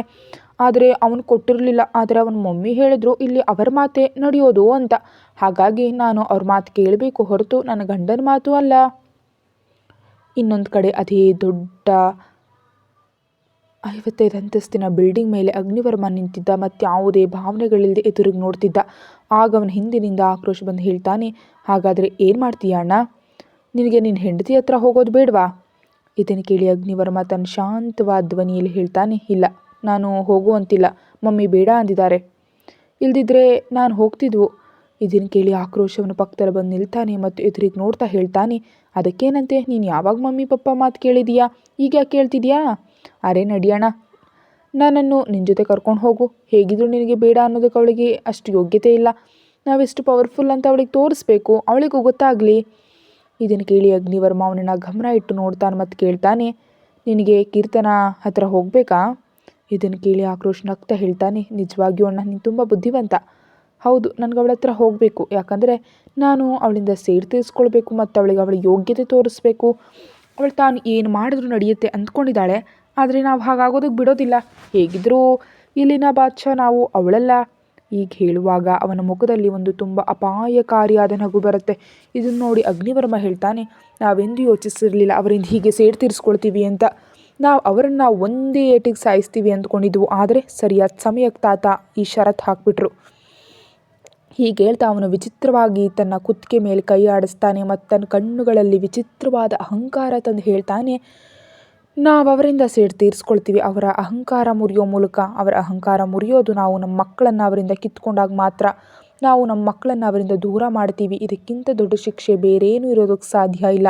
ಆದರೆ ಅವನು ಕೊಟ್ಟಿರಲಿಲ್ಲ. ಆದರೆ ಅವನ ಮಮ್ಮಿ ಹೇಳಿದ್ರು ಇಲ್ಲಿ ಅವರ ಮಾತೇ ನಡೆಯೋದು ಅಂತ. ಹಾಗಾಗಿ ನಾನು ಅವ್ರ ಮಾತು ಕೇಳಬೇಕು ಹೊರತು ನನ್ನ ಗಂಡನ ಮಾತು ಅಲ್ಲ. ಇನ್ನೊಂದು ಕಡೆ ಅದೇ ದೊಡ್ಡ 55 ಅಂತಸ್ತಿನ ಬಿಲ್ಡಿಂಗ್ ಮೇಲೆ ಅಗ್ನಿವರ್ಮ ನಿಂತಿದ್ದ ಮತ್ತು ಯಾವುದೇ ಭಾವನೆಗಳಿಲ್ಲದೆ ಎದುರಿಗೆ ನೋಡ್ತಿದ್ದ. ಆಗ ಅವನ ಹಿಂದಿನಿಂದ ಆಕ್ರೋಶ ಬಂದು ಹೇಳ್ತಾನೆ, ಹಾಗಾದರೆ ಏನು ಮಾಡ್ತೀಯ ಅಣ್ಣ? ನಿನಗೆ ನಿನ್ನ ಹೆಂಡತಿ ಹತ್ರ ಹೋಗೋದು ಬೇಡವಾ? ಇದನ್ನು ಕೇಳಿ ಅಗ್ನಿವರ್ಮ ತನ್ನ ಶಾಂತವಾದ ಧ್ವನಿಯಲ್ಲಿ ಹೇಳ್ತಾನೆ, ಇಲ್ಲ, ನಾನು ಹೋಗುವಂತಿಲ್ಲ. ಮಮ್ಮಿ ಬೇಡ ಅಂದಿದ್ದಾರೆ. ಇಲ್ದಿದ್ರೆ ನಾನು ಹೋಗ್ತಿದ್ವು. ಇದನ್ನು ಕೇಳಿ ಆಕ್ರೋಶವನ್ನು ಪಕ್ಕದಲ್ಲಿ ಬಂದು ನಿಲ್ತಾನೆ ಮತ್ತು ಎದುರಿಗೆ ನೋಡ್ತಾ ಹೇಳ್ತಾನೆ, ಅದಕ್ಕೇನಂತೆ? ನೀನು ಯಾವಾಗ ಮಮ್ಮಿ ಪಪ್ಪ ಮಾತು ಕೇಳಿದೀಯಾ? ಈಗ ಯಾಕೆ ಕೇಳ್ತಿದ್ಯಾ? ಅರೆ ನಡಿಯೋಣ, ನನ್ನನ್ನು ನಿನ್ನ ಜೊತೆ ಕರ್ಕೊಂಡು ಹೋಗು. ಹೇಗಿದ್ರು ನಿನಗೆ ಬೇಡ ಅನ್ನೋದಕ್ಕೆ ಅವಳಿಗೆ ಅಷ್ಟು ಯೋಗ್ಯತೆ ಇಲ್ಲ. ನಾವೆಷ್ಟು ಪವರ್ಫುಲ್ ಅಂತ ಅವಳಿಗೆ ತೋರಿಸ್ಬೇಕು, ಅವಳಿಗೂ ಗೊತ್ತಾಗಲಿ. ಇದನ್ನು ಕೇಳಿ ಅಗ್ನಿವರ್ಮ ಅವನನ್ನು ಗಮನ ಇಟ್ಟು ನೋಡ್ತಾನೆ ಮತ್ತು ಕೇಳ್ತಾನೆ, ನಿನಗೆ ಕೀರ್ತನ ಹತ್ರ ಹೋಗಬೇಕಾ? ಇದನ್ನು ಕೇಳಿ ಆಕ್ರೋಶ ನಗ್ತಾ ಹೇಳ್ತಾನೆ, ನಿಜವಾಗಿಯೂ ಅಣ್ಣ, ನೀನು ತುಂಬ ಬುದ್ಧಿವಂತ. ಹೌದು, ನನಗೆ ಅವಳ ಹತ್ರ ಹೋಗಬೇಕು. ಯಾಕಂದರೆ ನಾನು ಅವಳಿಂದ ಸೇಡು ತೀರಿಸ್ಕೊಳ್ಬೇಕು ಮತ್ತು ಅವಳ ಯೋಗ್ಯತೆ ತೋರಿಸ್ಬೇಕು. ಅವಳು ತಾನು ಏನು ಮಾಡಿದ್ರೂ ನಡೆಯುತ್ತೆ ಅಂದ್ಕೊಂಡಿದ್ದಾಳೆ. ಆದರೆ ನಾವು ಹಾಗಾಗೋದಕ್ಕೆ ಬಿಡೋದಿಲ್ಲ. ಹೇಗಿದ್ದರೂ ಇಲ್ಲಿನ ಬಾದ್ಶಾ ನಾವು, ಅವಳಲ್ಲ. ಈಗ ಹೇಳುವಾಗ ಅವನ ಮುಖದಲ್ಲಿ ಒಂದು ತುಂಬ ಅಪಾಯಕಾರಿಯಾದ ನಗು ಬರುತ್ತೆ. ಇದನ್ನು ನೋಡಿ ಅಗ್ನಿವರ್ಮ ಹೇಳ್ತಾನೆ, ನಾವೆಂದೂ ಯೋಚಿಸಿರಲಿಲ್ಲ ಅವರಿಂದ ಹೀಗೆ ಸೇಡು ತೀರಿಸ್ಕೊಳ್ತೀವಿ ಅಂತ. ಅವರನ್ನು ಒಂದೇ ಏಟಿಗೆ ಸಾಯಿಸ್ತೀವಿ ಅಂದ್ಕೊಂಡಿದ್ವು. ಆದರೆ ಸರಿಯಾದ ಸಮಯಕ್ಕೆ ತಾತ ಈ ಷರತ್ತು ಹಾಕಿಬಿಟ್ರು. ಹೀಗೆ ಹೇಳ್ತಾ ಅವನು ವಿಚಿತ್ರವಾಗಿ ತನ್ನ ಕುತ್ತಿಗೆ ಮೇಲೆ ಕೈ ಆಡಿಸ್ತಾನೆ ಮತ್ತು ತನ್ನ ಕಣ್ಣುಗಳಲ್ಲಿ ವಿಚಿತ್ರವಾದ ಅಹಂಕಾರ ತಂದು ಹೇಳ್ತಾನೆ, ನಾವು ಅವರಿಂದ ಸೇಡು ತೀರಿಸ್ಕೊಳ್ತೀವಿ. ಅವರ ಅಹಂಕಾರ ಮುರಿಯೋ ಮೂಲಕ. ಅವರ ಅಹಂಕಾರ ಮುರಿಯೋದು ನಾವು ನಮ್ಮ ಮಕ್ಕಳನ್ನು ಅವರಿಂದ ಕಿತ್ಕೊಂಡಾಗ ಮಾತ್ರ. ನಾವು ನಮ್ಮ ಮಕ್ಕಳನ್ನು ಅವರಿಂದ ದೂರ ಮಾಡ್ತೀವಿ. ಇದಕ್ಕಿಂತ ದೊಡ್ಡ ಶಿಕ್ಷೆ ಬೇರೇನೂ ಇರೋದಕ್ಕೆ ಸಾಧ್ಯ ಇಲ್ಲ.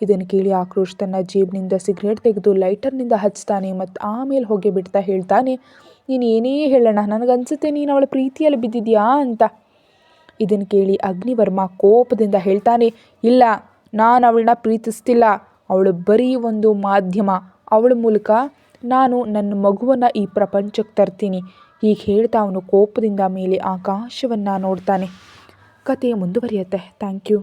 ಇದನ್ನು ಕೇಳಿ ಆಕ್ರೋಶ್ ತನ್ನ ಜೇಬಿನಿಂದ ಸಿಗರೇಟ್ ತೆಗೆದು ಲೈಟರ್ನಿಂದ ಹಚ್ತಾನೆ ಮತ್ತು ಆಮೇಲೆ ಹೊಗೆ ಬಿಡ್ತಾ ಹೇಳ್ತಾನೆ, ನೀನು ಏನೇ ಹೇಳೋಣ, ನನಗನ್ಸುತ್ತೆ ನೀನು ಅವಳ ಪ್ರೀತಿಯಲ್ಲಿ ಬಿದ್ದಿದ್ಯಾ ಅಂತ. ಇದನ್ನು ಕೇಳಿ ಅಗ್ನಿವರ್ಮ ಕೋಪದಿಂದ ಹೇಳ್ತಾನೆ, ಇಲ್ಲ, ನಾನು ಅವಳನ್ನ ಪ್ರೀತಿಸ್ತಿಲ್ಲ. ಅವಳು ಬರೀ ಒಂದು ಮಾಧ್ಯಮ. ಅವಳ ಮೂಲಕ ನಾನು ನನ್ನ ಮಗುವನ್ನು ಈ ಪ್ರಪಂಚಕ್ಕೆ ತರ್ತೀನಿ. ಹೀಗೆ ಹೇಳ್ತಾ ಅವನು ಕೋಪದಿಂದ ಮೇಲೆ ಆಕಾಶವನ್ನು ನೋಡ್ತಾನೆ. ಕತೆ ಮುಂದುವರಿಯುತ್ತೆ. Thank you.